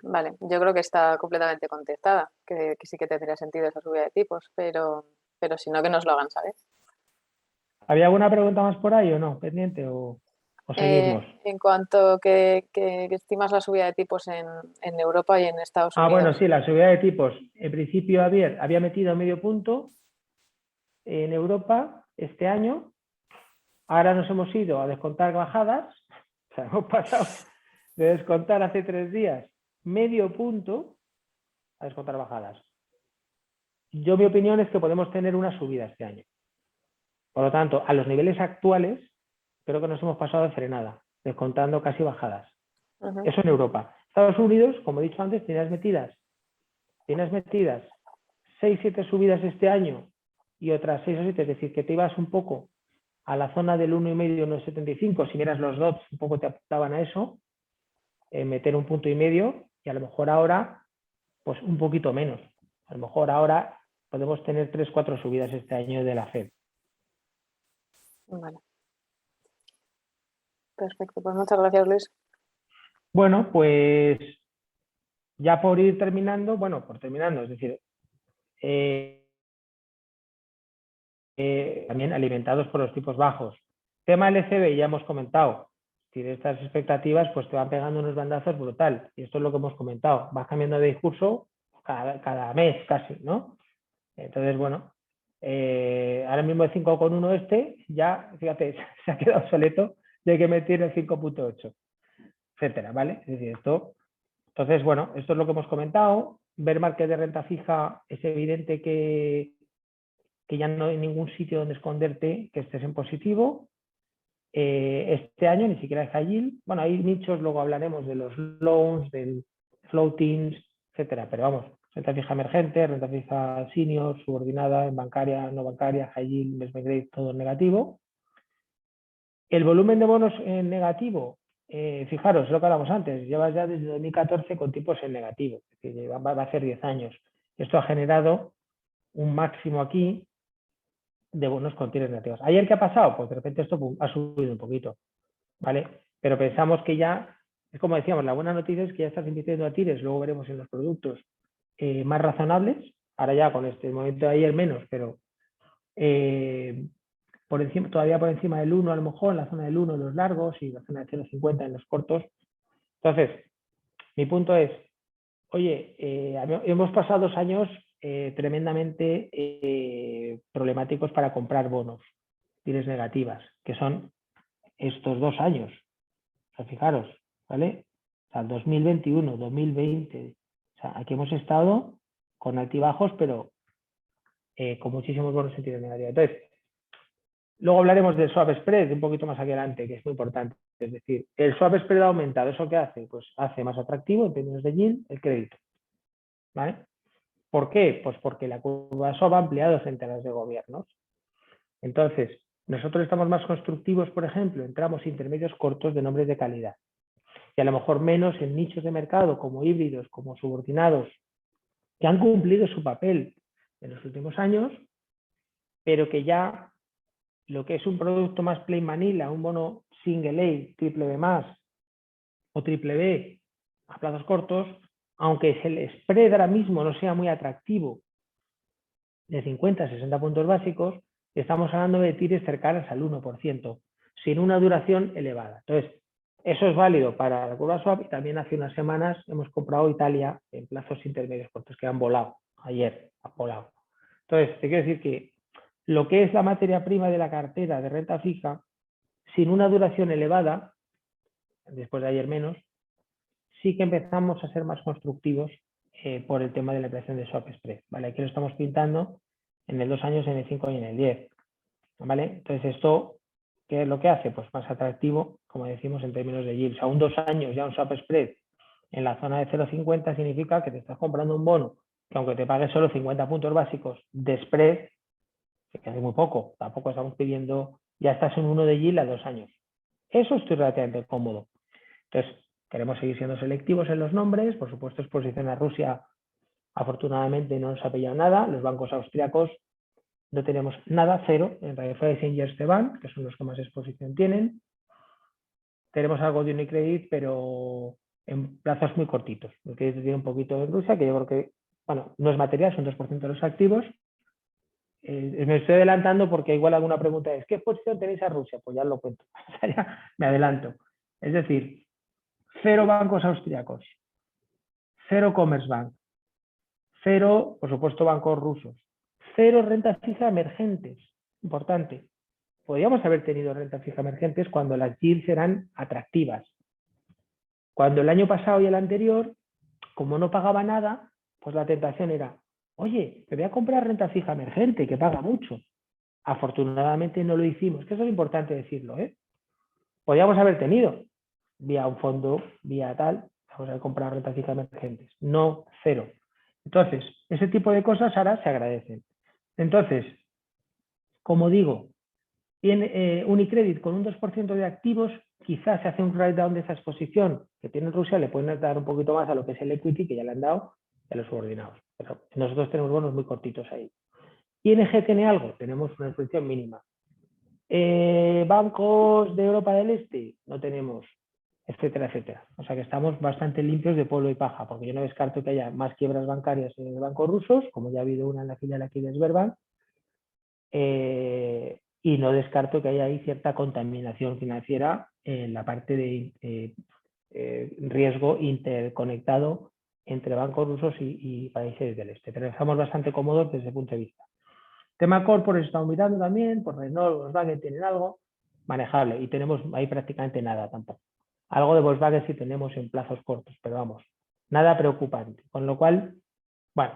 Speaker 1: Vale, yo creo que está completamente contestada, que sí que tendría sentido esa subida de tipos, pero si no, que nos lo hagan saber.
Speaker 2: ¿Había alguna pregunta más por ahí o no? ¿Pendiente o seguimos?
Speaker 1: En cuanto que estimas la subida de tipos en Europa y en Estados
Speaker 2: Ah, bueno,
Speaker 1: Unidos.
Speaker 2: sí, la subida de tipos. En principio había metido medio punto en Europa este año. Ahora nos hemos ido a descontar bajadas. O sea, hemos pasado de descontar hace 3 días medio punto a descontar bajadas. Yo mi opinión es que podemos tener una subida este año. Por lo tanto, a los niveles actuales, creo que nos hemos pasado de frenada, descontando casi bajadas. Eso en Europa. Estados Unidos, como he dicho antes, tienes metidas 6, 7 subidas este año y otras 6 o 7, es decir, que te ibas un poco a la zona del 1,5, 1,75, si miras los dots, un poco te apuntaban a eso, meter 1,5 puntos y a lo mejor ahora, pues un poquito menos. A lo mejor ahora podemos tener 3, 4 subidas este año de la Fed.
Speaker 1: Vale. Perfecto, pues muchas gracias, Luis.
Speaker 2: Bueno, pues ya por ir terminando, es decir, también alimentados por los tipos bajos. Tema LCB, ya hemos comentado, si de estas expectativas pues te van pegando unos bandazos brutal, y esto es lo que hemos comentado, vas cambiando de discurso cada mes casi, ¿no? Entonces, bueno, ahora mismo el 5,1 ya, fíjate, se ha quedado obsoleto y hay que meter el 5,8, etcétera, ¿vale? Es decir, entonces, bueno, esto es lo que hemos comentado. Ver market de renta fija, es evidente que ya no hay ningún sitio donde esconderte que estés en positivo. Este año ni siquiera es high yield. Bueno, hay nichos, luego hablaremos de los loans, del floatings, etcétera, pero vamos, renta fija emergente, renta fija senior, subordinada, en bancaria, no bancaria, high yield, investment grade, todo negativo. El volumen de bonos en negativo, fijaros, lo que hablamos antes, llevas ya desde 2014 con tipos en negativo, es decir, va a ser 10 años. Esto ha generado un máximo aquí de bonos con tiros negativos. ¿Ayer qué ha pasado? Pues de repente esto ha subido un poquito, ¿vale? Pero pensamos que ya, es como decíamos, la buena noticia es que ya estás invirtiendo a tires, luego veremos en los productos más razonables, ahora ya con este momento de ayer menos, pero por encima, todavía por encima del 1 a lo mejor, en la zona del 1 en los largos y la zona de 0,50 en los cortos. Entonces, mi punto es, oye, hemos pasado 2 años tremendamente problemáticos para comprar bonos, tires negativas, que son estos 2 años. O sea, fijaros, ¿vale? O sea, 2021, 2020. O sea, aquí hemos estado con altibajos, pero con muchísimos bonos en tires negativas. Entonces, luego hablaremos del swap spread un poquito más adelante, que es muy importante. Es decir, el swap spread ha aumentado. ¿Eso qué hace? Pues hace más atractivo en términos de yield el crédito. ¿Vale? ¿Por qué? Pues porque la curva swap ha ampliado frente a las de gobiernos. Entonces, nosotros estamos más constructivos, por ejemplo, entramos intermedios cortos de nombres de calidad. Y a lo mejor menos en nichos de mercado como híbridos, como subordinados, que han cumplido su papel en los últimos años, pero que ya lo que es un producto más plain vanilla, un bono single A, triple B más o triple B a plazos cortos, aunque el spread ahora mismo no sea muy atractivo, de 50 a 60 puntos básicos, estamos hablando de tires cercanas al 1%, sin una duración elevada. Entonces, eso es válido para la curva swap y también hace unas semanas hemos comprado Italia en plazos intermedios cortos que han volado, ayer ha volado. Entonces, te quiero decir que lo que es la materia prima de la cartera de renta fija sin una duración elevada, después de ayer menos, sí que empezamos a ser más constructivos por el tema de la operación de swap spread, ¿vale? Aquí lo estamos pintando en el 2 años, en el 5 y en el 10, ¿vale? Entonces esto, ¿qué es lo que hace? Pues más atractivo, como decimos, en términos de yield. O sea, un 2 años ya un swap spread en la zona de 0,50 significa que te estás comprando un bono que aunque te pague solo 50 puntos básicos de spread, que es muy poco, tampoco estamos pidiendo, ya estás en 1 de yield a 2 años. Eso estoy relativamente cómodo. Entonces, queremos seguir siendo selectivos en los nombres, por supuesto exposición a Rusia, afortunadamente no nos ha pillado nada, los bancos austriacos no tenemos nada, cero, en Raiffeisen y Erste Bank, que son los que más exposición tienen. Tenemos algo de Unicredit, pero en plazos muy cortitos. Unicredit tiene un poquito de Rusia, que yo creo que, bueno, no es material, son 2% de los activos. Me estoy adelantando porque igual alguna pregunta es, ¿qué exposición tenéis a Rusia? Pues ya lo cuento, ya me adelanto. Es decir, cero bancos austriacos, cero Commerzbank, cero, por supuesto, bancos rusos, cero renta fija emergentes, importante. Podríamos haber tenido renta fija emergentes cuando las yields eran atractivas. Cuando el año pasado y el anterior, como no pagaba nada, pues la tentación era, oye, me voy a comprar renta fija emergente, que paga mucho. Afortunadamente no lo hicimos, que eso es importante decirlo, ¿eh? Podríamos haber tenido, vía un fondo, vía tal, vamos a comprar renta fija emergentes. No, cero. Entonces, ese tipo de cosas ahora se agradecen. Entonces, como digo, Unicredit con un 2% de activos, quizás se hace un write down de esa exposición que tiene Rusia, le pueden dar un poquito más a lo que es el equity, que ya le han dado, a los subordinados. Pero nosotros tenemos bonos muy cortitos ahí. ING tiene algo, tenemos una exposición mínima. Bancos de Europa del Este, no tenemos, etcétera, etcétera. O sea que estamos bastante limpios de polvo y paja, porque yo no descarto que haya más quiebras bancarias en bancos rusos, como ya ha habido una en la filial aquí de Sberbank, y no descarto que haya ahí cierta contaminación financiera en la parte de riesgo interconectado entre bancos rusos y países del este. Pero estamos bastante cómodos desde ese punto de vista. Tema corporate estamos mirando también, por Renault, Volkswagen tienen algo manejable y tenemos ahí prácticamente nada tampoco. Algo de Volkswagen sí tenemos en plazos cortos, pero vamos, nada preocupante. Con lo cual, bueno,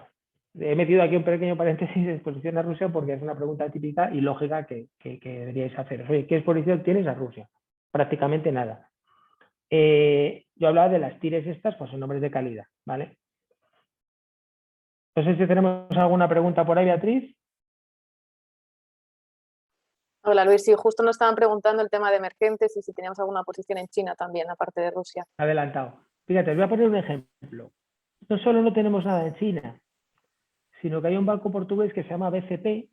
Speaker 2: he metido aquí un pequeño paréntesis de exposición a Rusia porque es una pregunta típica y lógica que deberíais haceros. Oye, ¿qué exposición tienes a Rusia? Prácticamente nada. Yo hablaba de las tires estas, pues son nombres de calidad, ¿vale? No sé si tenemos alguna pregunta por ahí, Beatriz.
Speaker 1: Hola Luis, sí, justo nos estaban preguntando el tema de emergentes y si teníamos alguna posición en China también, aparte de Rusia.
Speaker 2: Adelantado. Fíjate, os voy a poner un ejemplo. No solo no tenemos nada en China, sino que hay un banco portugués que se llama BCP,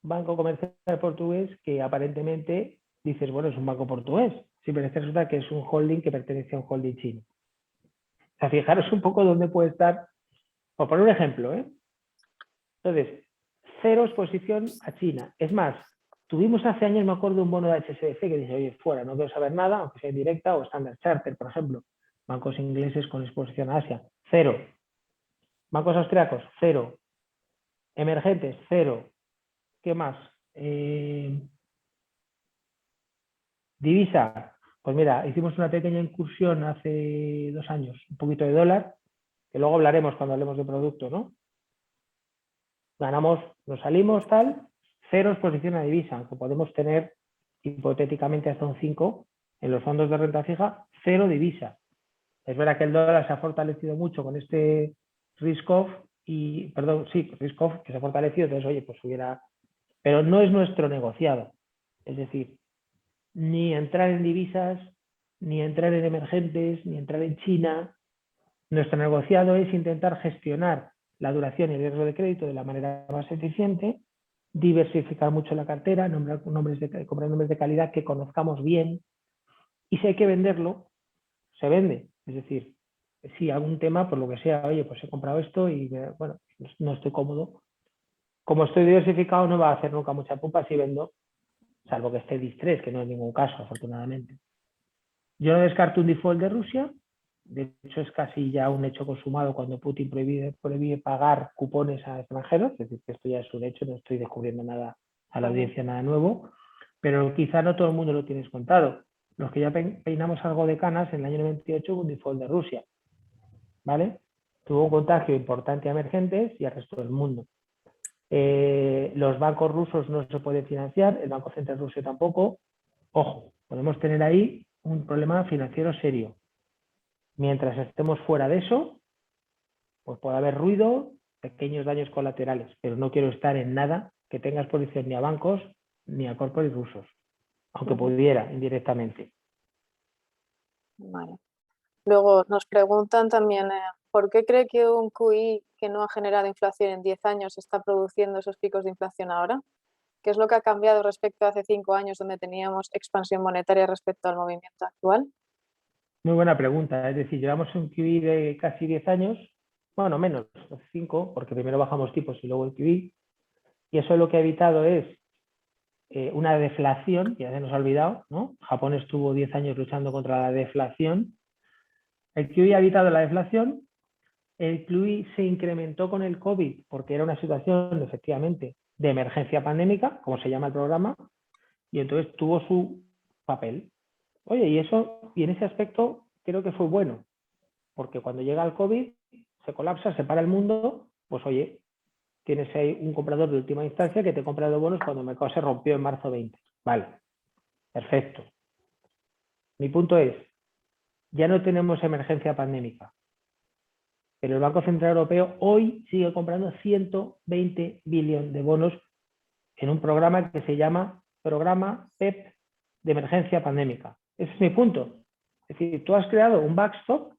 Speaker 2: Banco Comercial Portugués, que aparentemente dices, bueno, es un banco portugués. Simplemente resulta que es un holding que pertenece a un holding chino. O sea, fijaros un poco dónde puede estar. Por poner un ejemplo, ¿eh? Entonces, cero exposición a China. Es más, tuvimos hace años, me acuerdo, un bono de HSBC que dice, oye, fuera, no quiero saber nada, aunque sea directa, o Standard Chartered, por ejemplo. Bancos ingleses con exposición a Asia, cero. Bancos austriacos, cero. Emergentes, cero. ¿Qué más? Divisa, pues mira, hicimos una pequeña incursión hace 2 años, un poquito de dólar, que luego hablaremos cuando hablemos de producto, ¿no? Ganamos, nos salimos tal, cero exposición a divisa, aunque podemos tener hipotéticamente hasta un 5 en los fondos de renta fija, cero divisa. Es verdad que el dólar se ha fortalecido mucho con este risk-off, risk-off que se ha fortalecido, entonces, oye, pues hubiera... Pero no es nuestro negociado. Es decir, ni entrar en divisas, ni entrar en emergentes, ni entrar en China. Nuestro negociado es intentar gestionar la duración y el riesgo de crédito de la manera más eficiente, diversificar mucho la cartera, comprar nombres de calidad que conozcamos bien, y si hay que venderlo, se vende. Es decir, si algún tema, por lo que sea, oye, pues he comprado esto y bueno, no estoy cómodo. Como estoy diversificado, no va a hacer nunca mucha pupa si vendo, salvo que esté distrés, que no es ningún caso, afortunadamente. Yo no descarto un default de Rusia, de hecho es casi ya un hecho consumado cuando Putin prohíbe pagar cupones a extranjeros, es decir, que esto ya es un hecho, no estoy descubriendo nada a la audiencia, nada nuevo. pero quizá no todo el mundo lo tiene contado. Los que ya peinamos algo de canas, en el año 98 hubo un default de Rusia, ¿vale? Tuvo un contagio importante a emergentes y al resto del mundo. Los bancos rusos no se pueden financiar, el Banco Central ruso tampoco. Ojo, podemos tener ahí un problema financiero serio. Mientras estemos fuera de eso, pues puede haber ruido, pequeños daños colaterales, pero no quiero estar en nada que tenga exposición ni a bancos ni a corporates rusos, aunque pudiera indirectamente.
Speaker 1: Vale. Luego nos preguntan también, ¿por qué cree que un QI que no ha generado inflación en 10 años está produciendo esos picos de inflación ahora? ¿Qué es lo que ha cambiado respecto a hace 5 años donde teníamos expansión monetaria respecto al movimiento actual?
Speaker 2: Muy buena pregunta. Es decir, llevamos un QI de casi 10 años, bueno, menos, 5, porque primero bajamos tipos y luego el QI, y eso lo que ha evitado es una deflación, que ya se nos ha olvidado, ¿no? Japón estuvo 10 años luchando contra la deflación. El QI ha evitado la deflación, el QI se incrementó con el COVID porque era una situación, efectivamente, de emergencia pandémica, como se llama el programa, y entonces tuvo su papel. Oye, y en ese aspecto creo que fue bueno, porque cuando llega el COVID, se colapsa, se para el mundo, pues oye, tienes ahí un comprador de última instancia que te compra los bonos cuando el mercado se rompió en marzo 20. Vale, perfecto. Mi punto es, ya no tenemos emergencia pandémica, pero el Banco Central Europeo hoy sigue comprando 120 billones de bonos en un programa que se llama Programa PEP de Emergencia Pandémica. Ese es mi punto. Es decir, tú has creado un backstop,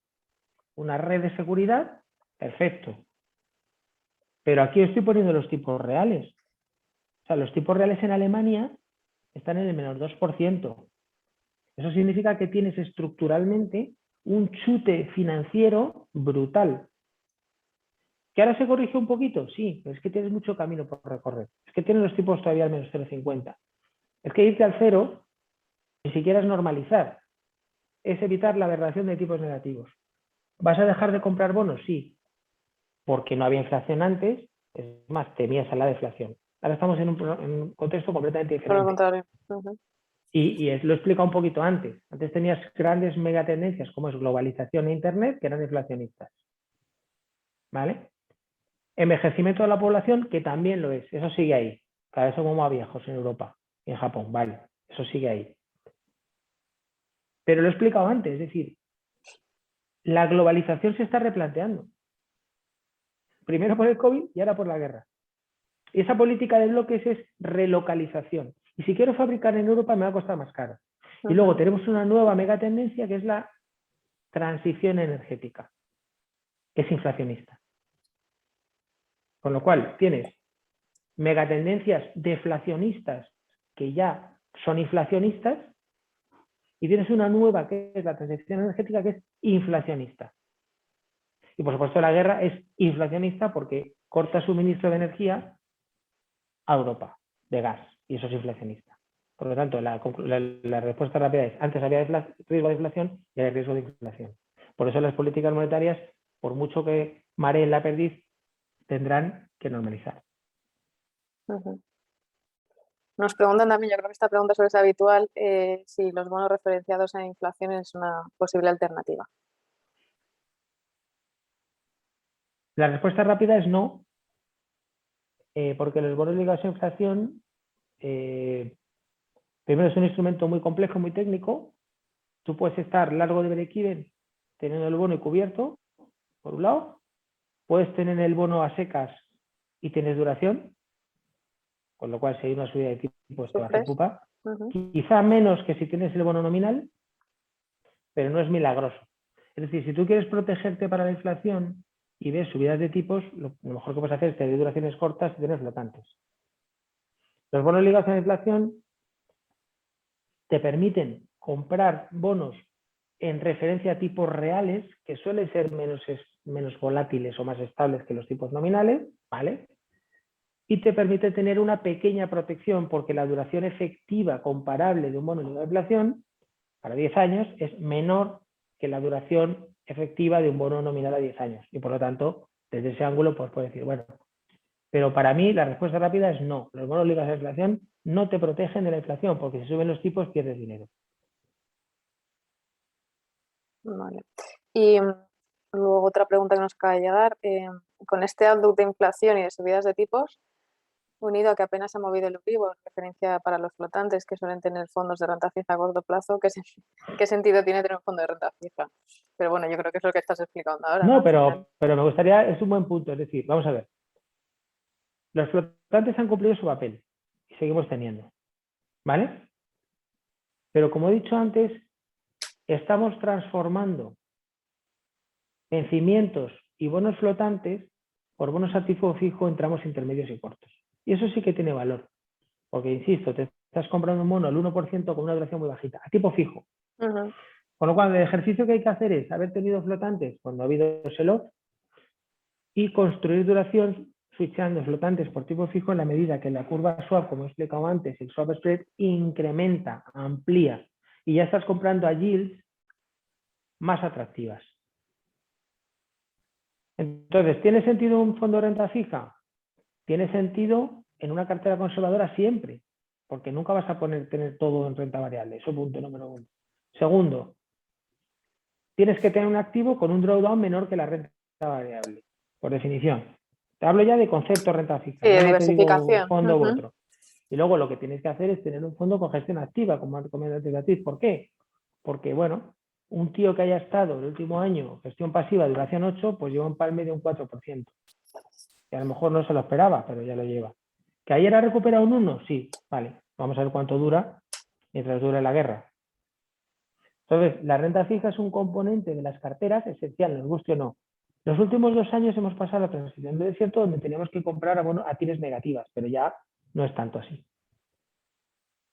Speaker 2: una red de seguridad, perfecto. Pero aquí estoy poniendo los tipos reales. O sea, los tipos reales en Alemania están en el menos 2%. Eso significa que tienes estructuralmente un chute financiero brutal. ¿Que ahora se corrige un poquito? Sí, pero es que tienes mucho camino por recorrer. Es que tienes los tipos todavía al menos 0,50. Es que irte al cero ni siquiera es normalizar. Es evitar la aberración de tipos negativos. ¿Vas a dejar de comprar bonos? Sí, porque no había inflación antes. Es más, temías a la deflación. Ahora estamos en un contexto completamente
Speaker 1: Por lo
Speaker 2: diferente.
Speaker 1: contrario.
Speaker 2: Y lo he explicado un poquito antes. Antes tenías grandes megatendencias como es globalización e Internet, que eran inflacionistas. ¿Vale? Envejecimiento de la población, que también lo es. Eso sigue ahí. Cada vez somos más viejos en Europa y en Japón. Vale, eso sigue ahí. Pero lo he explicado antes, es decir, la globalización se está replanteando. Primero por el COVID y ahora por la guerra. Y esa política de bloques es relocalización. Y si quiero fabricar en Europa me va a costar más caro. Y luego tenemos una nueva megatendencia que es la transición energética, que es inflacionista. Con lo cual tienes megatendencias deflacionistas que ya son inflacionistas y tienes una nueva que es la transición energética que es inflacionista. Y por supuesto la guerra es inflacionista porque corta suministro de energía a Europa, de gas, y eso es inflacionista. Por lo tanto, la respuesta rápida es, antes había riesgo de inflación y ahora hay riesgo de inflación. Por eso las políticas monetarias, por mucho que mareen la perdiz, tendrán que normalizar.
Speaker 1: Nos preguntan también, yo creo que esta pregunta suele ser habitual, si los bonos referenciados a inflación es una posible alternativa.
Speaker 2: La respuesta rápida es no, porque los bonos ligados a inflación, primero es un instrumento muy complejo, muy técnico. Tú puedes estar largo de break-even teniendo el bono y cubierto, por un lado. Puedes tener el bono a secas y tienes duración, con lo cual si hay una subida de tipos te va a hacer pupa. Quizá menos que si tienes el bono nominal, pero no es milagroso. Es decir, si tú quieres protegerte para la inflación y ves subidas de tipos, lo mejor que puedes hacer es tener duraciones cortas y tener flotantes. Los bonos ligados a la inflación te permiten comprar bonos en referencia a tipos reales, que suelen ser menos volátiles o más estables que los tipos nominales, ¿vale? Y te permite tener una pequeña protección porque la duración efectiva comparable de un bono ligado a inflación para 10 años es menor que la duración efectiva de un bono nominal a 10 años. Y por lo tanto, desde ese ángulo, pues puedes decir, bueno, pero para mí la respuesta rápida es no. Los bonos ligados a la inflación no te protegen de la inflación, porque si suben los tipos pierdes dinero.
Speaker 1: Vale. Y luego otra pregunta que nos acaba de llegar. Con este outlook de inflación y de subidas de tipos, unido a que apenas ha movido el Euribor, referencia para los flotantes que suelen tener fondos de renta fija a corto plazo, ¿qué sentido tiene tener un fondo de renta fija? Pero bueno, yo creo que es lo que estás explicando ahora, ¿no?
Speaker 2: No,
Speaker 1: Al final.
Speaker 2: pero me gustaría, es un buen punto, es decir, vamos a ver, los flotantes han cumplido su papel y seguimos teniendo, ¿vale? Pero como he dicho antes, estamos transformando vencimientos y bonos flotantes por bonos a tipo fijo en tramos intermedios y cortos. Y eso sí que tiene valor, porque insisto, te estás comprando un bono al 1% con una duración muy bajita, a tipo fijo.
Speaker 1: Ujú.
Speaker 2: Con lo cual, el ejercicio que hay que hacer es haber tenido flotantes cuando ha habido sell-off y construir duración switchando flotantes por tipo fijo en la medida que la curva swap, como he explicado antes, el swap spread incrementa, amplía y ya estás comprando a yields más atractivas. Entonces, ¿tiene sentido un fondo de renta fija? Tiene sentido en una cartera conservadora siempre, porque nunca vas a tener todo en renta variable. Eso punto número uno. Segundo, tienes que tener un activo con un drawdown menor que la renta variable, por definición. Te hablo ya de concepto renta fija,
Speaker 1: Sí, de
Speaker 2: no te digo
Speaker 1: diversificación.
Speaker 2: fondo u
Speaker 1: Ujú.
Speaker 2: otro. Y luego lo que tienes que hacer es tener un fondo con gestión activa, como ha comentado Beatriz. ¿Por qué? Porque, bueno, un tío que haya estado el último año gestión pasiva duración 8, pues lleva un palme de un 4%. Que a lo mejor no se lo esperaba, pero ya lo lleva. ¿Que ayer ha recuperado un 1? Sí, vale. Vamos a ver cuánto dura mientras dure la guerra. Entonces, la renta fija es un componente de las carteras esencial, nos guste o no. Los últimos 2 años hemos pasado a la transición de desierto donde teníamos que comprar a tires negativas, pero ya no es tanto así.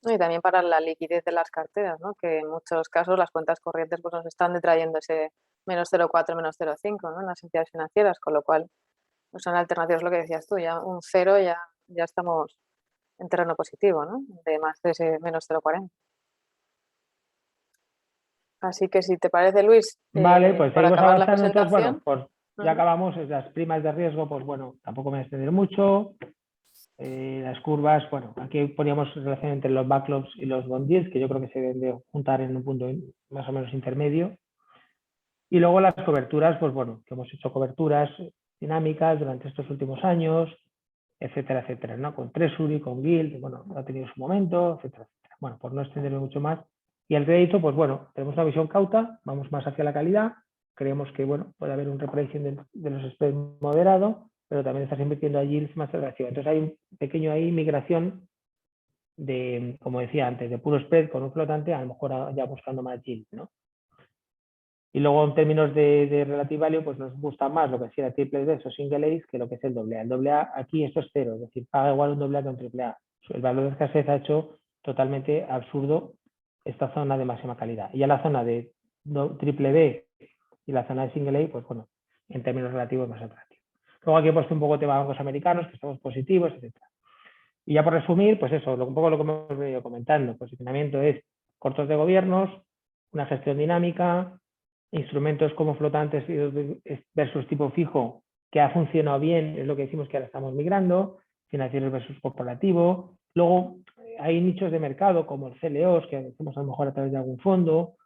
Speaker 1: Y también para la liquidez de las carteras, ¿no? Que en muchos casos las cuentas corrientes pues, nos están detrayendo ese -0,4, -0,5, ¿no? En las entidades financieras, con lo cual pues, son alternativas, lo que decías tú, ya un cero ya estamos en terreno positivo, ¿no? De más de ese -0,40. Así que si te parece, Luis,
Speaker 2: Vale, pues
Speaker 1: para
Speaker 2: seguimos
Speaker 1: acabar la
Speaker 2: avanzando. Entonces,
Speaker 1: presentación.
Speaker 2: bueno, pues ya
Speaker 1: Ujú.
Speaker 2: acabamos. Las primas de riesgo, pues bueno, tampoco me voy a extender mucho. Las curvas, bueno, aquí poníamos relación entre los backlogs y los bond yields, que yo creo que se deben de juntar en un punto más o menos intermedio. Y luego las coberturas, pues bueno, que hemos hecho coberturas dinámicas durante estos últimos años, etcétera, etcétera, ¿no? Con Treasury, con Gilt, bueno, ha tenido su momento, etcétera, etcétera. Bueno, por no extenderme mucho más. Y el crédito, pues bueno, tenemos una visión cauta, vamos más hacia la calidad, creemos que, bueno, puede haber un repricing de los spreads moderado, pero también estás invirtiendo a yields más atractivos. Entonces hay un pequeño ahí migración de, como decía antes, de puro spread con un flotante, a lo mejor ya buscando más yield, ¿no? Y luego en términos de relative value, pues nos gusta más lo que sea triple D o single A's que lo que es el doble A. El doble A aquí esto es cero, es decir, paga igual un doble A que un triple A. El valor de escasez ha hecho totalmente absurdo esta zona de máxima calidad. Y ya la zona de triple B y la zona de single A, pues bueno, en términos relativos más atractivo. Luego aquí he puesto un poco tema de bancos americanos, que estamos positivos, etcétera. Y ya por resumir, pues eso, un poco lo que hemos venido comentando. Posicionamiento es cortos de gobiernos, una gestión dinámica, instrumentos como flotantes versus tipo fijo, que ha funcionado bien, es lo que decimos que ahora estamos migrando, financieros versus corporativo. Luego hay nichos de mercado como el CLOs, que hacemos a lo mejor a través de algún fondo,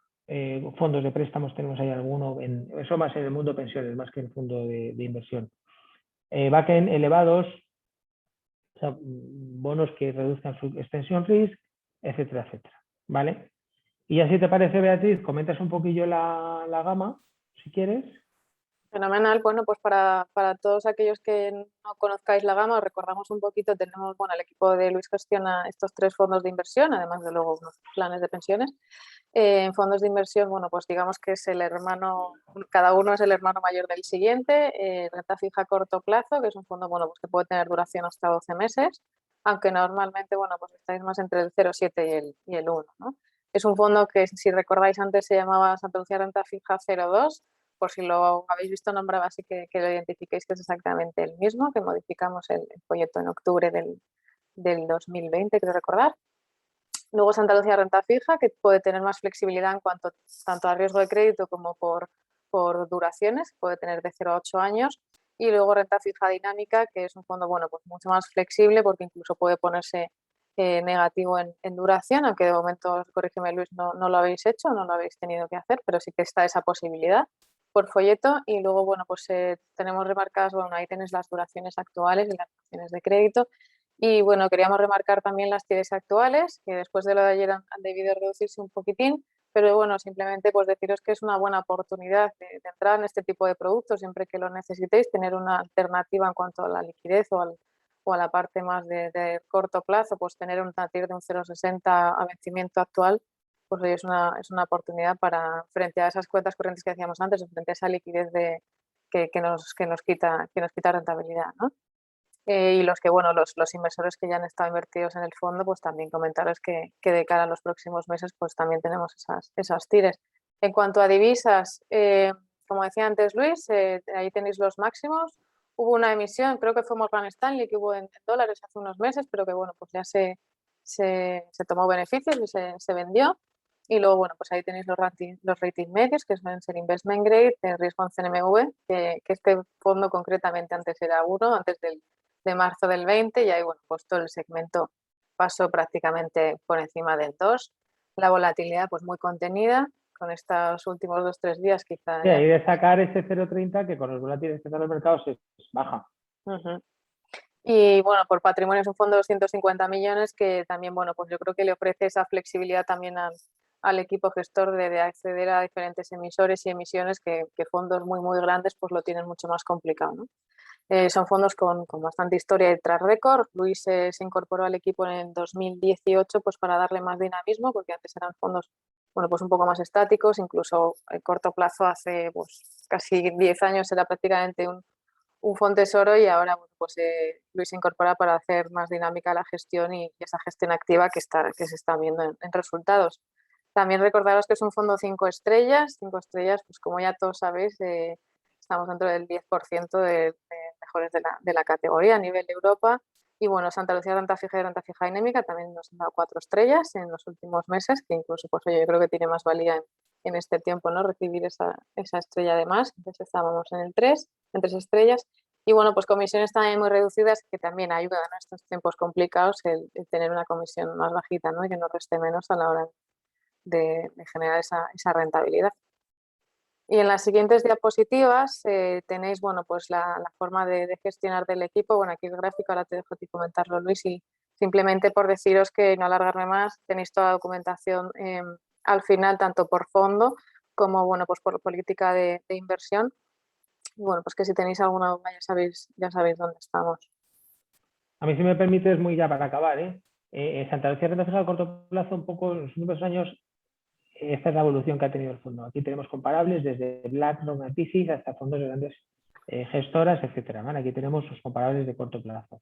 Speaker 2: fondos de préstamos tenemos ahí alguno, eso más en el mundo de pensiones, más que en el fondo de inversión. Backend elevados, o sea, bonos que reduzcan su extensión risk, etcétera, etcétera. ¿Vale? Y así te parece, Beatriz, comentas un poquillo la gama, si quieres.
Speaker 1: Fenomenal. Bueno, pues para todos aquellos que no conozcáis la gama, os recordamos un poquito, tenemos, bueno, el equipo de Luis gestiona estos 3 fondos de inversión, además de luego unos planes de pensiones. En fondos de inversión, bueno, pues digamos que es el hermano, cada uno es el hermano mayor del siguiente. Renta fija a corto plazo, que es un fondo, bueno, pues que puede tener duración hasta 12 meses, aunque normalmente, bueno, pues estáis más entre el 0,7 y el 1, ¿no? Es un fondo que, si recordáis, antes se llamaba Santa Lucía Renta Fija 02, por si lo habéis visto nombrado, así que lo identifiquéis, que es exactamente el mismo, que modificamos el folleto en octubre del 2020, creo recordar. Luego Santa Lucía Renta Fija, que puede tener más flexibilidad en cuanto tanto a riesgo de crédito como por duraciones, puede tener de 0 a 8 años. Y luego Renta Fija Dinámica, que es un fondo, bueno, pues mucho más flexible, porque incluso puede ponerse negativo en duración, aunque de momento, corrígeme Luis, no lo habéis hecho, no lo habéis tenido que hacer, pero sí que está esa posibilidad por folleto. Y luego, bueno, pues tenemos remarcadas, bueno, ahí tenéis las duraciones actuales y las duraciones de crédito. Y bueno, queríamos remarcar también las TIRs actuales, que después de lo de ayer han debido reducirse un poquitín, pero bueno, simplemente pues deciros que es una buena oportunidad de entrar en este tipo de productos siempre que lo necesitéis, tener una alternativa en cuanto a la liquidez o a la parte más de corto plazo, pues tener un TIR de un 0,60 a vencimiento actual, pues hoy es una oportunidad para, frente a esas cuentas corrientes que hacíamos antes, o frente a esa liquidez que nos quita rentabilidad, ¿no? Y los que, bueno, los inversores que ya han estado invertidos en el fondo, pues también comentaros que de cara a los próximos meses, pues también tenemos esas tires. En cuanto a divisas, como decía antes Luis, ahí tenéis los máximos. Hubo una emisión, creo que fue Morgan Stanley, que hubo en dólares hace unos meses, pero que, bueno, pues ya se tomó beneficios y se vendió. Y luego, bueno, pues ahí tenéis los rating medios, que suelen ser Investment Grade, de riesgo en CNMV, que este fondo concretamente antes era 1, antes de marzo del 20, y ahí, bueno, pues todo el segmento pasó prácticamente por encima del 2. La volatilidad, pues muy contenida, con estos últimos 2-3 días quizá.
Speaker 2: Sí, ahí de sacar ese 0,30 que con los volátiles que están en los mercados es baja.
Speaker 1: Y bueno, por patrimonio es un fondo de 250 millones que también, bueno, pues yo creo que le ofrece esa flexibilidad también al equipo gestor de acceder a diferentes emisores y emisiones que fondos muy, muy grandes pues lo tienen mucho más complicado, ¿no? Son fondos con bastante historia y track record. Luis se incorporó al equipo en el 2018 pues para darle más dinamismo, porque antes eran fondos, bueno, pues un poco más estáticos, incluso en corto plazo hace pues casi 10 años era prácticamente un fondo tesoro, y ahora, bueno, pues Luis se incorpora para hacer más dinámica la gestión y esa gestión activa que se está viendo en resultados. También recordaros que es un fondo 5 estrellas. 5 estrellas, pues como ya todos sabéis, estamos dentro del 10% de mejores de la categoría a nivel de Europa. Y bueno, Santa Lucía Renta Fija y Renta Fija Dinámica también nos han dado 4 estrellas en los últimos meses, que incluso pues oye, yo creo que tiene más valía en este tiempo, ¿no? Recibir esa estrella de más. Entonces estábamos en 3 estrellas. Y bueno, pues comisiones también muy reducidas que también ayudan a estos tiempos complicados el tener una comisión más bajita, ¿no? Y que no reste menos a la hora de generar esa rentabilidad. Y en las siguientes diapositivas tenéis, bueno, pues la forma de gestionar del equipo. Bueno, aquí el gráfico, ahora te dejo a ti comentarlo, Luis, y simplemente por deciros que, no alargarme más, tenéis toda la documentación al final, tanto por fondo como, bueno, pues por política de inversión. Y bueno, pues que si tenéis alguna duda ya sabéis dónde estamos.
Speaker 2: A mí, si me permites, muy ya para acabar, Santa Lucía Renta Fija a corto plazo, un poco en los últimos años, esta es la evolución que ha tenido el fondo. Aquí tenemos comparables desde BlackRock, Natixis, hasta fondos de grandes gestoras, etcétera, ¿vale? Aquí tenemos los comparables de corto plazo.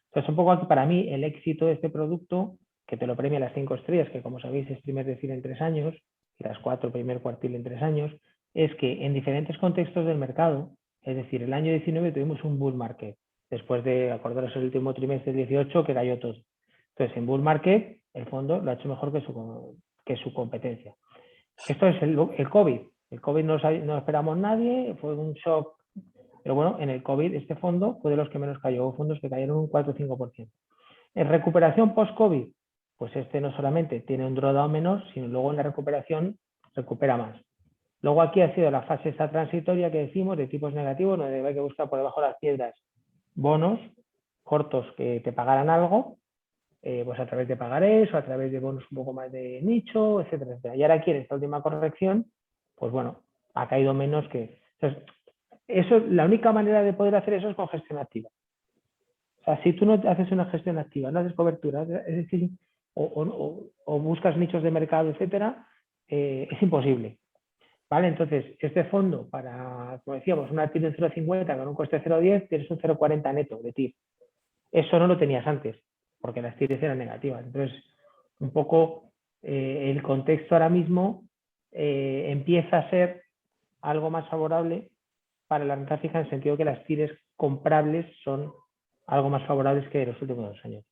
Speaker 2: Entonces, un poco aquí para mí el éxito de este producto, que te lo premia las 5 estrellas, que como sabéis es primer decil en 3 años, y las 4 primer cuartil en 3 años, es que en diferentes contextos del mercado, es decir, el año 19 tuvimos un bull market, después de, acordaros, el último trimestre del 18 que cayó todo. Entonces, en bull market, el fondo lo ha hecho mejor que su competencia. Esto es el COVID. El COVID no esperamos nadie, fue un shock. Pero bueno, en el COVID este fondo fue de los que menos cayó, hubo fondos que cayeron un 4 o 5%. En recuperación post-COVID, pues este no solamente tiene un drawdown menor, sino luego en la recuperación recupera más. Luego aquí ha sido la fase esta transitoria que decimos de tipos negativos, donde hay que buscar por debajo de las piedras bonos cortos que te pagaran algo, pues a través de pagarés o a través de bonos un poco más de nicho, etcétera, etcétera. Y ahora aquí en esta última corrección, pues bueno, ha caído menos que... Entonces, eso, la única manera de poder hacer eso es con gestión activa. O sea, si tú no haces una gestión activa, no haces cobertura, es decir, o buscas nichos de mercado, etcétera, es imposible. ¿Vale? Entonces, este fondo, para, como decíamos, una TIR de 0,50 con un coste de 0,10, tienes un 0,40 neto de TIR. Eso no lo tenías antes, porque las TIRs eran negativas. Entonces, un poco el contexto ahora mismo empieza a ser algo más favorable para la renta fija, en el sentido que las TIRs comprables son algo más favorables que los últimos 2 años.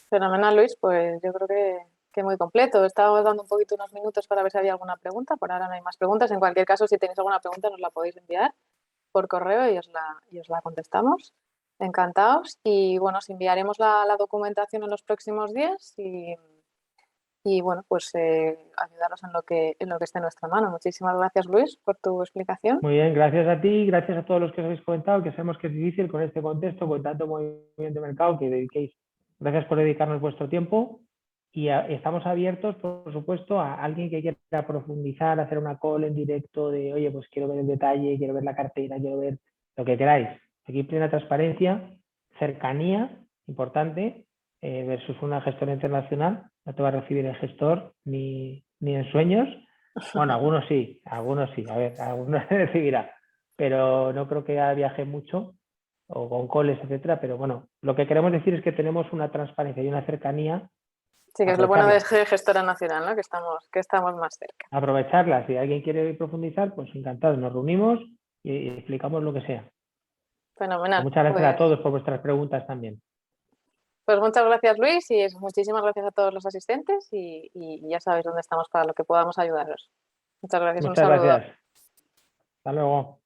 Speaker 1: Fenomenal, Luis, pues yo creo que muy completo. Estábamos dando un poquito unos minutos para ver si había alguna pregunta. Por ahora no hay más preguntas. En cualquier caso, si tenéis alguna pregunta, nos la podéis enviar por correo y os la contestamos. encantados. Y bueno, os enviaremos la documentación en los próximos días y bueno, pues ayudaros en lo que esté en nuestra mano. Muchísimas gracias, Luis, por tu explicación.
Speaker 2: Muy bien, gracias a ti, gracias a todos los que os habéis comentado, que sabemos que es difícil con este contexto, con tanto movimiento de mercado que dediquéis. Gracias por dedicarnos vuestro tiempo y estamos abiertos, por supuesto, a alguien que quiera profundizar, hacer una call en directo de, oye, pues quiero ver el detalle, quiero ver la cartera, quiero ver lo que queráis. Aquí plena transparencia, cercanía, importante, versus una gestora internacional. No te va a recibir el gestor ni en sueños. Bueno, algunos sí, a ver, algunos se recibirá, pero no creo que viaje mucho o con coles, etcétera, pero bueno, lo que queremos decir es que tenemos una transparencia y una cercanía,
Speaker 1: Sí, que es lo bueno de
Speaker 2: aprovecharla,
Speaker 1: ser gestora nacional, ¿no? Que estamos más cerca.
Speaker 2: aprovecharla. Si alguien quiere profundizar, pues encantado, nos reunimos y explicamos lo que sea.
Speaker 1: Fenomenal.
Speaker 2: Muchas gracias a todos por vuestras preguntas también.
Speaker 1: Pues muchas gracias, Luis, y muchísimas gracias a todos los asistentes y ya sabéis dónde estamos para lo que podamos ayudaros. Muchas gracias, un
Speaker 2: Muchas
Speaker 1: saludo.
Speaker 2: gracias. Hasta luego.